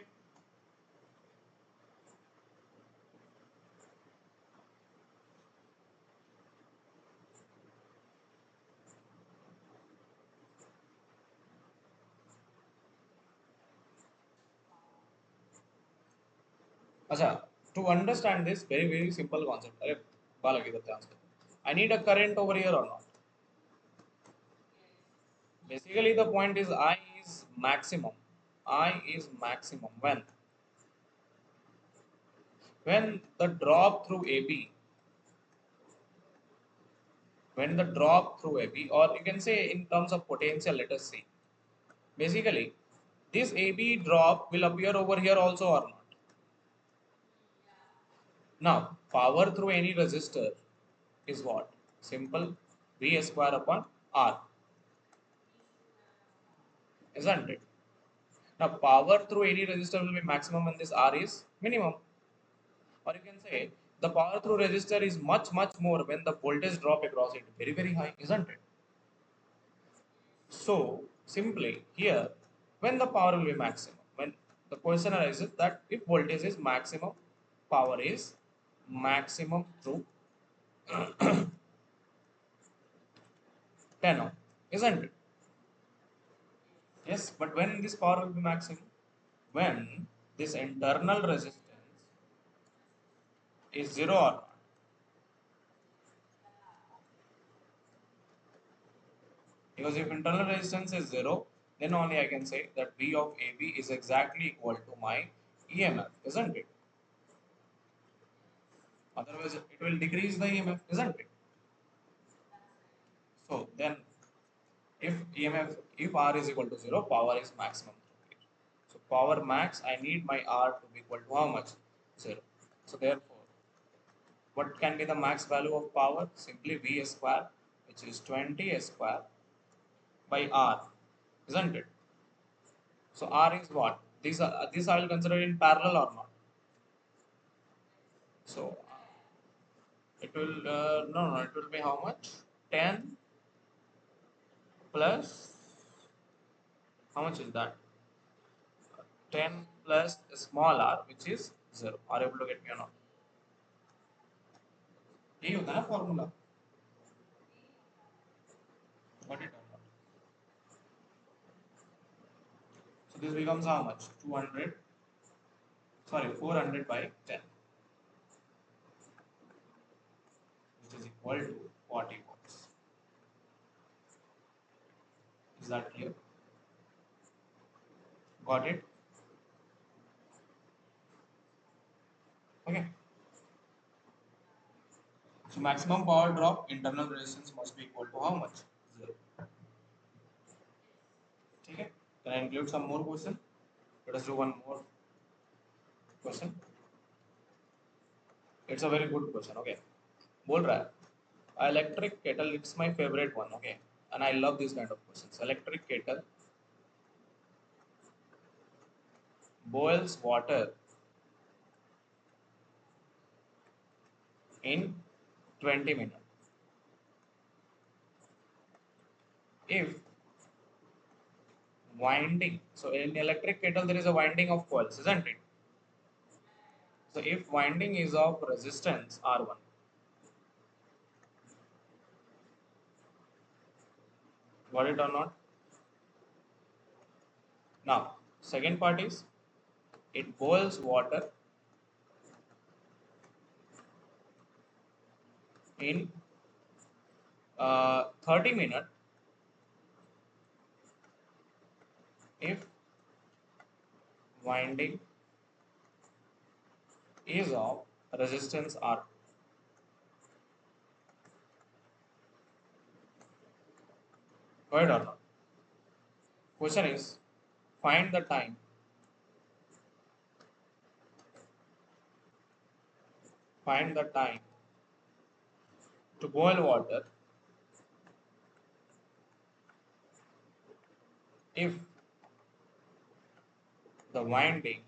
Acha, to understand this very, very simple concept. अरे, बालक इधर ध्यान से. I need a current over here or not? Basically, the point is I is maximum. I is maximum when the drop through AB when the drop through AB, or you can say in terms of potential, let us see. Basically, this AB drop will appear over here also or not. Now, power through any resistor is what? Simple, V square upon R, isn't it? Now, power through any resistor will be maximum when this R is minimum. Or you can say the power through resistor is much more when the voltage drop across it very high, isn't it? So simply here, when the power will be maximum, when the question arises that if voltage is maximum, power is maximum through 10 ohm, isn't it? Yes, but when this power will be maximum, when this internal resistance is zero or not. Because if internal resistance is zero, then only I can say that V of AB is exactly equal to my EMF, isn't it? Otherwise, it will decrease the EMF, isn't it? So then, if R is equal to zero, power is maximum. So power max, I need my R to be equal to how much? Zero. So therefore, what can be the max value of power? Simply V square, which is 20 square by R, isn't it? So R is what? These I will consider in parallel or not. So it will no, it will be how much? 10 plus, how much is that? 10 plus small r, which is 0. Are you able to get me or not? यही होता है ना formula. Got it or not? So this becomes how much? 200, sorry, 400 by 10, which is equal to 40 watts. Is that clear? Got it? Okay. So maximum power drop, internal resistance must be equal to how much? 0. Okay. Can I include some more question? Let us do one more question. It's a very good question. Okay. बोल रहा है electric kettle, it's my favorite one. Okay. And I love these kind of questions. Electric kettle boils water in 20 minutes. If winding, so in electric kettle there is a winding of coils, isn't it? So if winding is of resistance R1, got it or not? Now, second part is it boils water in 30 minutes if winding is of resistance R2. Got it or not? Question is find the time to boil water if the winding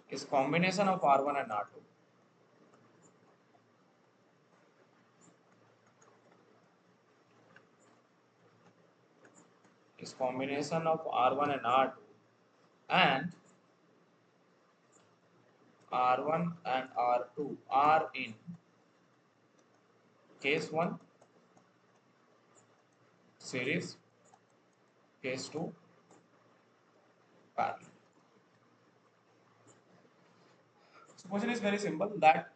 is combination of R1 and R2, is combination of R1 and R2, and R1 and R2 are in case 1 series, case 2 parallel. So question is very simple, that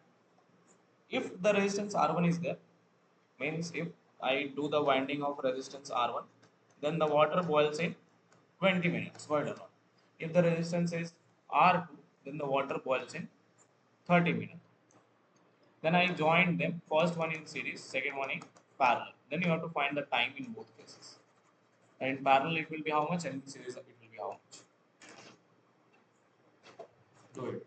if the resistance R1 is there, means if I do the winding of resistance R1, then the water boils in 20 minutes. Got it or not? If the resistance is R2, then the water boils in 30 minutes. Then I joined them. First one in series, second one in parallel. Then you have to find the time in both cases. And in parallel it will be how much, and in series it will be how much. Do it.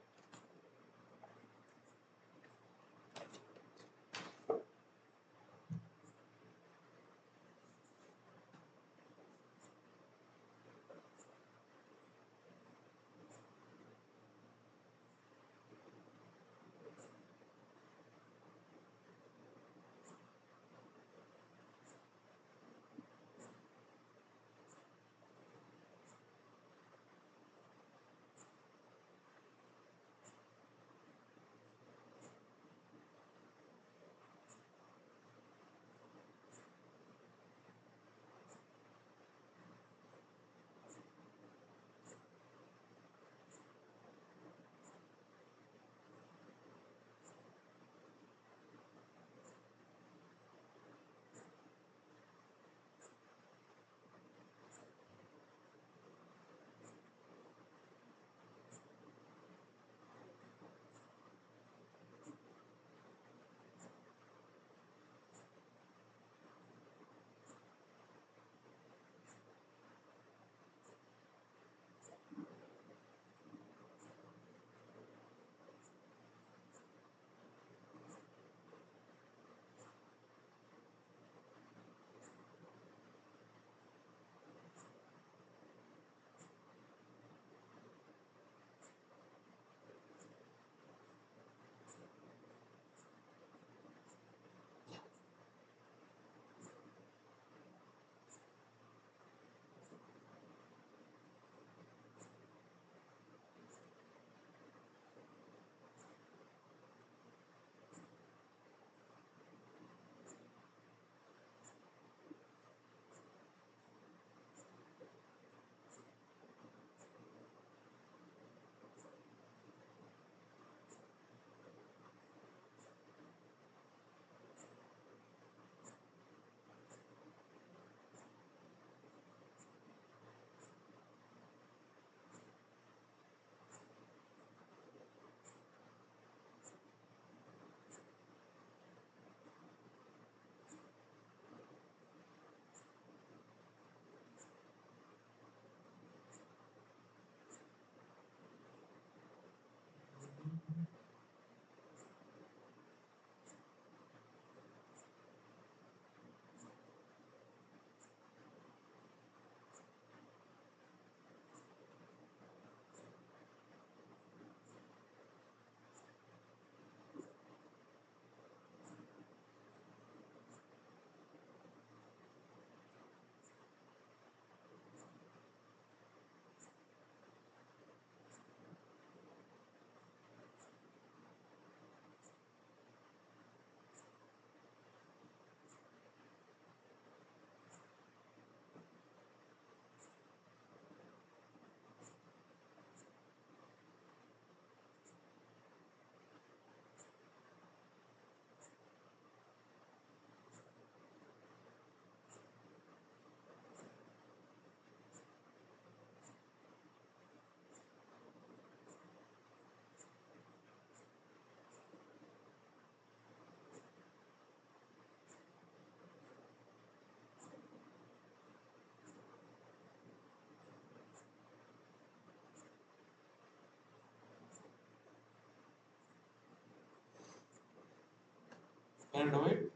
Can you do it?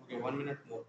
Okay, 1 minute more.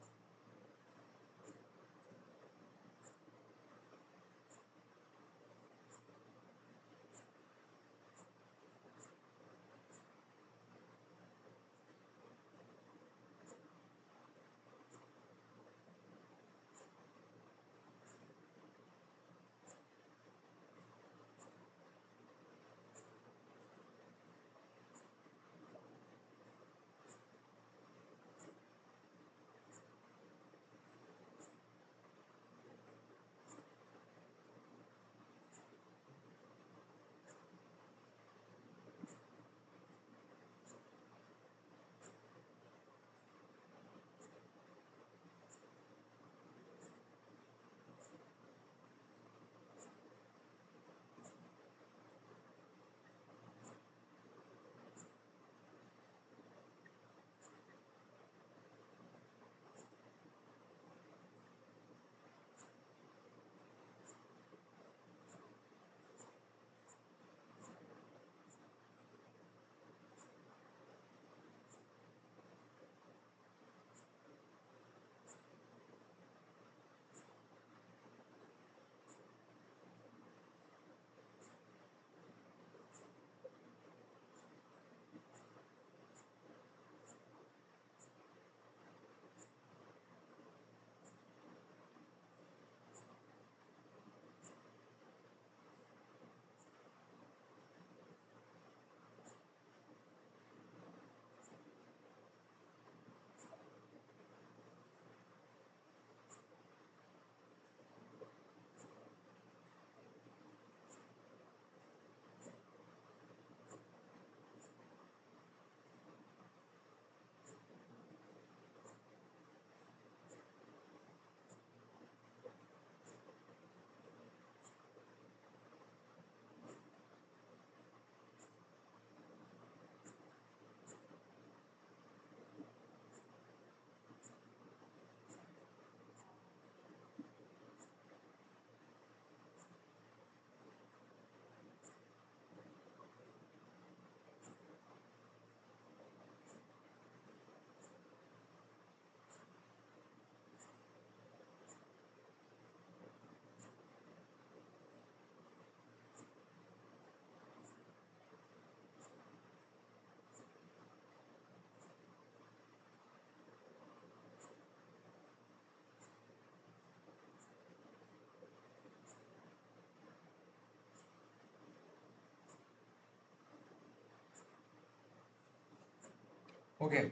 Okay,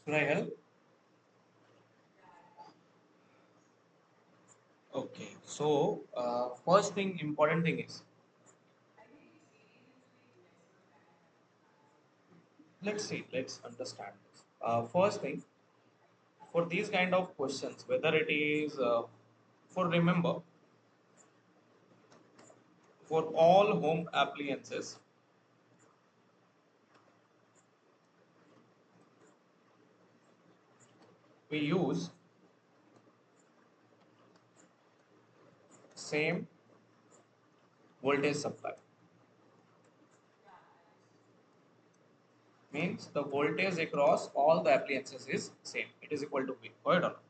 should I help? Okay, so first thing, important thing is, let's see, let's understand this. First thing, for these kind of questions, whether it is for remember, for all home appliances, we use same voltage supply. Means the voltage across all the appliances is same. It is equal to V. Right or not?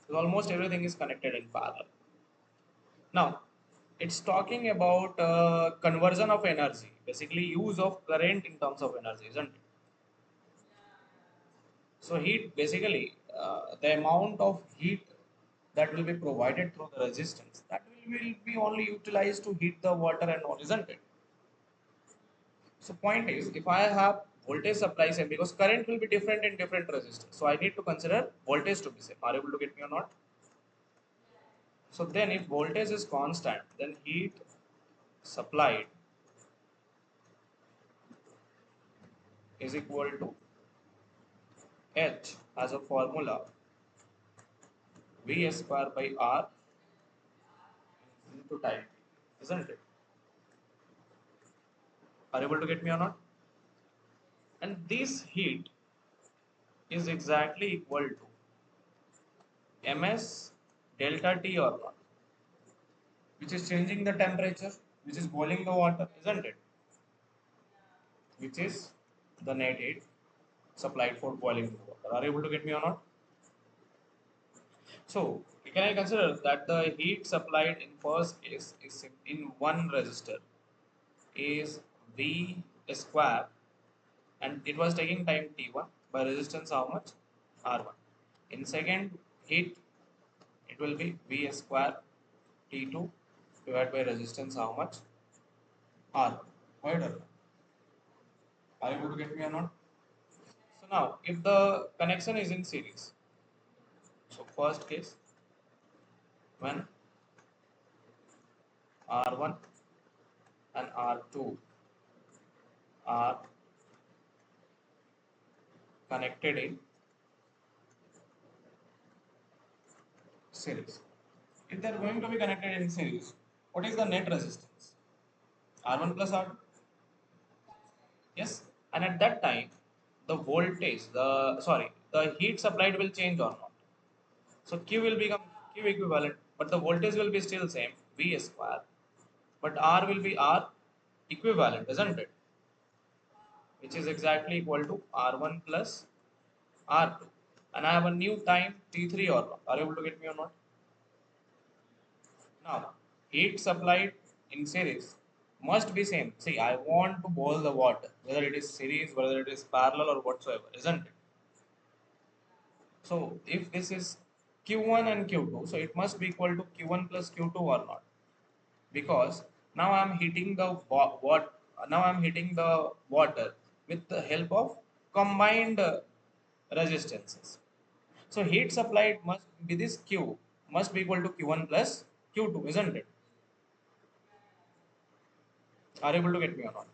So almost everything is connected in parallel. Now, it's talking about conversion of energy, basically use of current in terms of energy, isn't it? So heat, basically, the amount of heat that will be provided through the resistance, that will be only utilized to heat the water and all, isn't it? So point is, if I have voltage supply same, because current will be different in different resistors, so I need to consider voltage to be same. Are you able to get me or not? So then, if voltage is constant, then heat supplied is equal to H as a formula V square by R into time, isn't it? Are you able to get me or not? And this heat is exactly equal to Ms delta T or not, which is changing the temperature, which is boiling the water, isn't it? Which is the net heat supplied for boiling the water. Are you able to get me or not? So, can I consider that the heat supplied in first case is in one resistor is V square, and it was taking time T1 by resistance how much? R1. In second heat, it will be V square T2 divided by resistance how much? R1. Right or not? Are you able to get me or not? So now, if the connection is in series, so first case, when R1 and R2 are connected in series. If they are going to be connected in series, what is the net resistance? R1 plus R2. Yes, and at that time, the voltage, the heat supplied will change or not. So Q will become Q equivalent, but the voltage will be still same, V square, but R will be R equivalent, isn't it? Which is exactly equal to R1 plus R2. And I have a new time T3 or not. Are you able to get me or not? Now, heat supplied in series must be same. See, I want to boil the water, whether it is series, whether it is parallel or whatsoever, isn't it? So, if this is Q1 and Q2, so it must be equal to Q1 plus Q2 or not? Because now I am heating the now I am heating the water with the help of combined resistances. So heat supplied must be this Q must be equal to Q1 plus Q2, isn't it? Are you able to get me or not?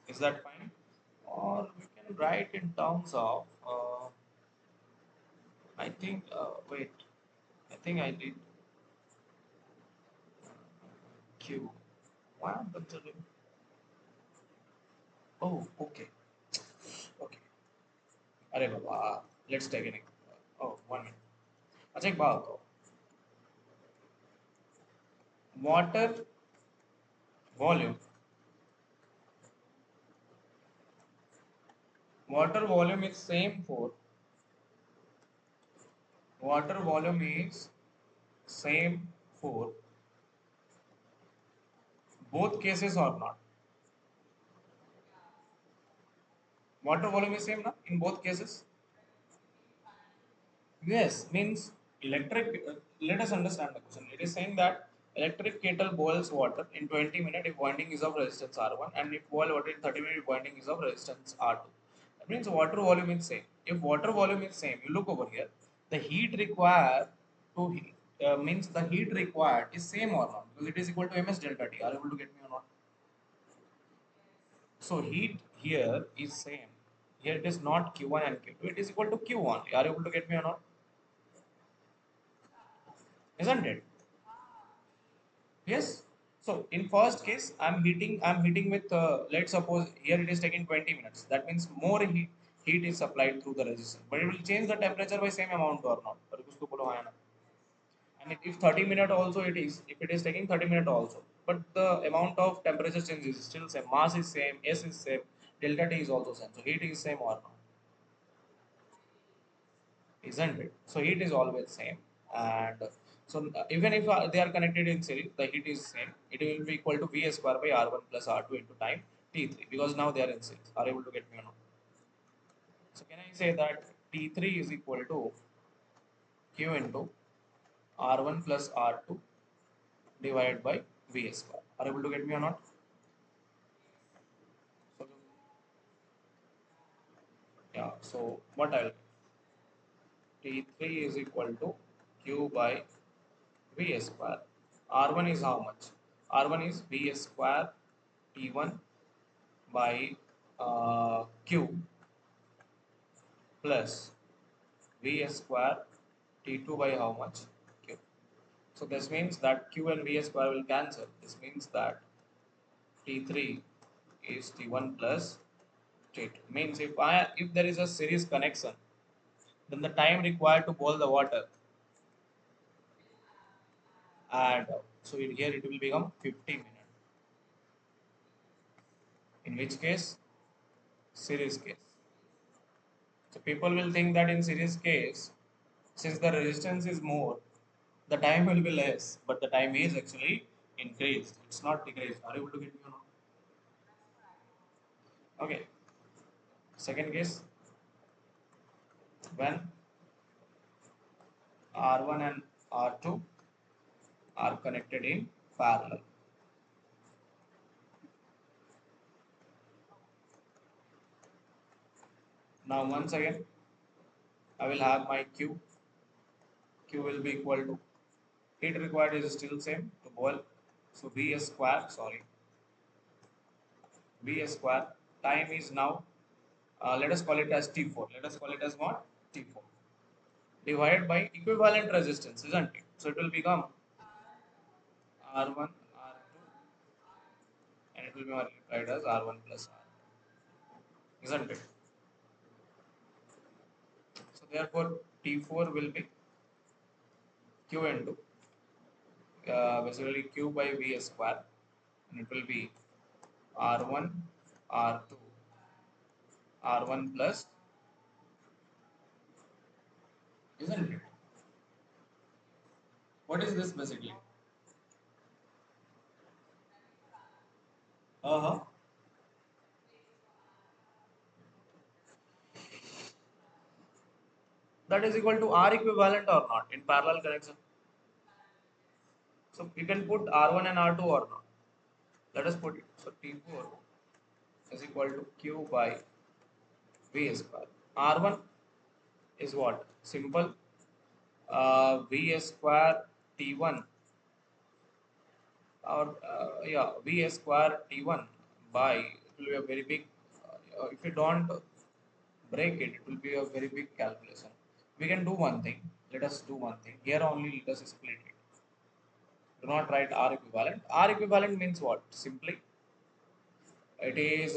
Is that fine? Or we can write in terms of, I think, wait, I think I did Q. Why am I considering? Oh, okay. Okay. अरे बाबा, let's take an example. Oh, 1 minute. अच्छा एक बात बताओ. Water volume. Water volume is same for. Water volume is same for both cases or not? Water volume is same na in both cases. Yes, means electric. Let us understand the question. It is saying that Electric kettle boils water in 20 minutes if winding is of resistance R1 and if boil water in 30 minutes if winding is of resistance R2. That means water volume is same. If water volume is same, you look over here, the heat required to heat, means the heat required is same or not, because it is equal to ms delta T. Are you able to get me or not? So heat here is same. Here it is not Q1 and Q2, it is equal to Q1. Are you able to get me or not? Isn't it? Yes. So in first case, I'm heating with, let's suppose here it is taking 20 minutes. That means more heat is supplied through the resistor. But it will change the temperature by same amount or not. और कुछ तो बोलो हाँ या ना. And if 30 minute also if it is taking 30 minute also. But the amount of temperature change is still same. Mass is same, S is same, delta T is also same. So heat is same or not. Isn't it? So heat is always same, and so even if they are connected in series, the heat is same. It will be equal to V square by R1 plus R2 into time T3, because now they are in series. Are you able to get me or not? So can I say that T3 is equal to Q into R1 plus R2 divided by V square? Are you able to get me or not? So yeah. So what I'll T3 is equal to Q by V square. R1 is how much? R1 is V square T1 by Q plus V square T2 by how much? Q. So this means that Q and V square will cancel. This means that T3 is T1 plus T2. Means if there is a series connection, then the time required to boil the water add up. So here it will become 50 minutes. In which case? Series case. So people will think that in series case, since the resistance is more, the time will be less, but the time is actually increased. It's not decreased. Are you able to get me or not? Okay. Second case, when R1 and R2 are connected in parallel. Now once again, I will have my Q. Q will be equal to, heat required is still same to boil. So V square, sorry, V square, time is now, let us call it as T4. Let us call it as what? T4. Divided by equivalent resistance, isn't it? So it will become R1, R2, and it will be multiplied as R1 plus R, isn't it? So therefore, T4 will be Q into basically Q by V square, and it will be R1, R2, R1 plus, isn't it? What is this basically? Uh-huh. That is equal to R equivalent or not in parallel connection. So you can put R1 and R2 or not. Let us put it. So T4 is equal to Q by V square. R1 is what? Simple. V square T1, or yeah, V square T1 by, it will be a very big, if you don't break it, it will be a very big calculation. We can do one thing. Let us do one thing. Here only let us split it. Do not write R equivalent. R equivalent means what? Simply, it is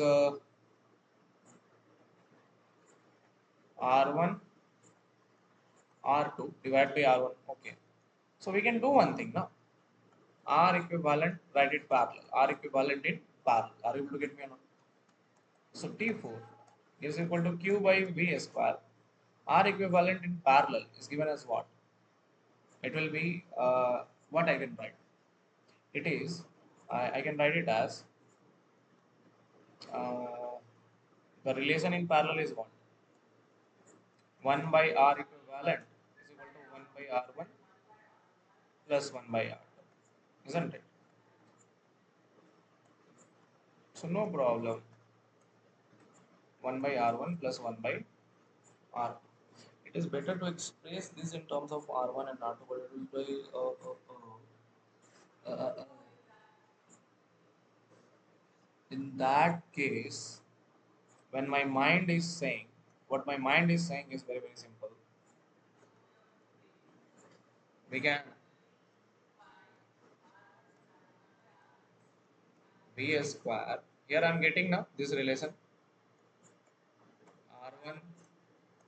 R1, R2 divided by R1. Okay. So we can do one thing now. R equivalent, write it parallel. R equivalent in parallel. Are you able to get me or not? So T4 is equal to Q by V square. R equivalent in parallel is given as what? It will be what I can write. It is, I can write it as uh, the relation in parallel is what? 1 by R equivalent is equal to 1 by R1 plus 1 by R2. isn't it? So no problem. 1 by R1 plus 1 by R2. It is better to express this in terms of R1 and R2, but it will be in that case, when my mind is saying, what my mind is saying is very, very simple. We can V square. Here I am getting now this relation R1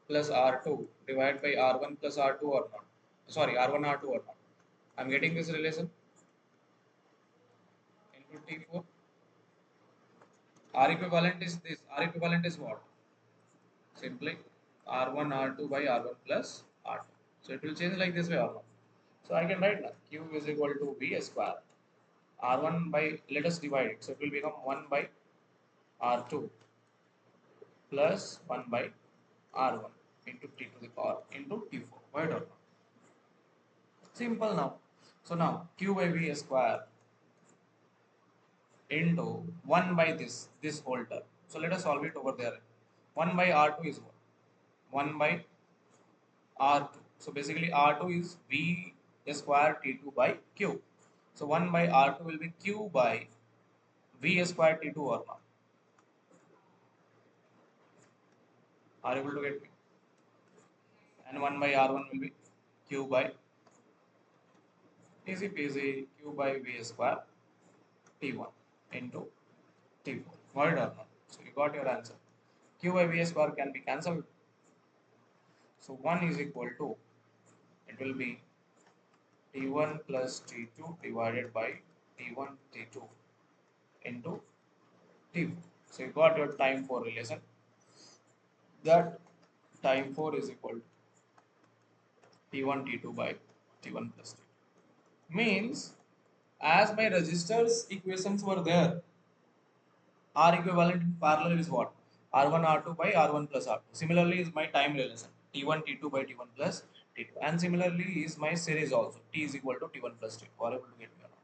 plus R2 divided by R1 plus R2 or not. Sorry, R1 R2 or not. I am getting this relation into T4. R equivalent is this. R equivalent is what? Simply R1 R2 by R1 plus R2. So it will change like this way or not. So I can write now Q is equal to V square. R1 by, let us divide it. So it will become 1 by R2 plus 1 by R1 into T to the power into T4. Right or not? Simple now. So now Q by V square into 1 by this whole term. So let us solve it over there. 1 by R2 is what? 1 by R2. So basically R2 is V square T2 by Q. So 1 by R2 will be Q by V square T2 or not. Are you able to get me? And 1 by R1 will be Q by easy peasy Q by V square T1 into T4. Got it or not? So you got your answer. Q by V square can be cancelled. So 1 is equal to, it will be T1 plus T2 divided by T1 T2 into T4. So you got your time 4 relation. That time 4 is equal to T1 T2 by T1 plus T2. Means as my resistors equations were there, R equivalent in parallel is what? R1 R2 by R1 plus R2. Similarly is my time relation T1 T2 by T1 plus T2. And similarly is my series also. T is equal to T1 plus T2. Are able to get me or not?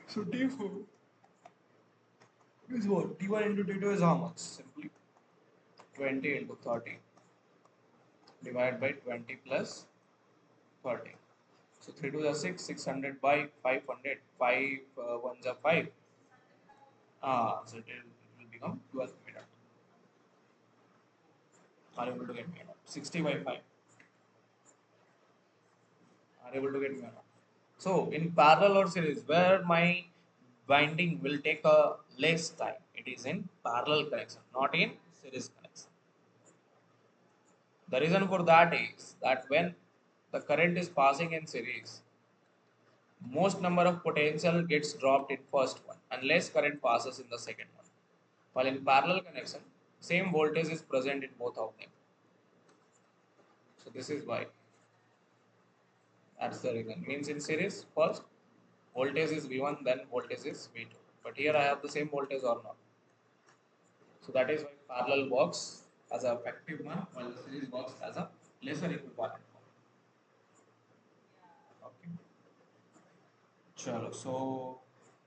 So T4 is what? T1 into T2 is how much? Simply 20 into 30 divided by 20 plus 30. So 3 to the 6, 600 by 500, 5 1s are 5. So it will become 12 meter. Are you able to get me or not? 60 by 5. Are you able to get me or not? So in parallel or series, where my winding will take a less time, it is in parallel connection, not in series connection. The reason for that is that when the current is passing in series, most number of potential gets dropped in first one and less current passes in the second one. While in parallel connection, same voltage is present in both of them. So this is why. That's the reason. Means in series, first voltage is V1, then voltage is V2. But here I have the same voltage or not. So that is why parallel works as a effective one, while the series works as a lesser equivalent one. Okay. Chalo. So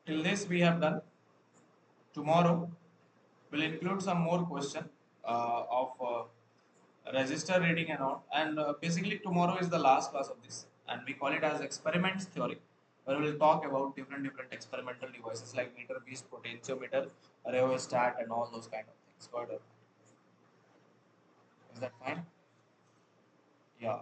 till this we have done. Tomorrow we'll include some more question of register reading and all. And basically tomorrow is the last class of this, and we call it as experiments theory, where we'll talk about different experimental devices like meter beast, potentiometer, rheostat, and all those kind of things. Got it? Is that fine? Yeah.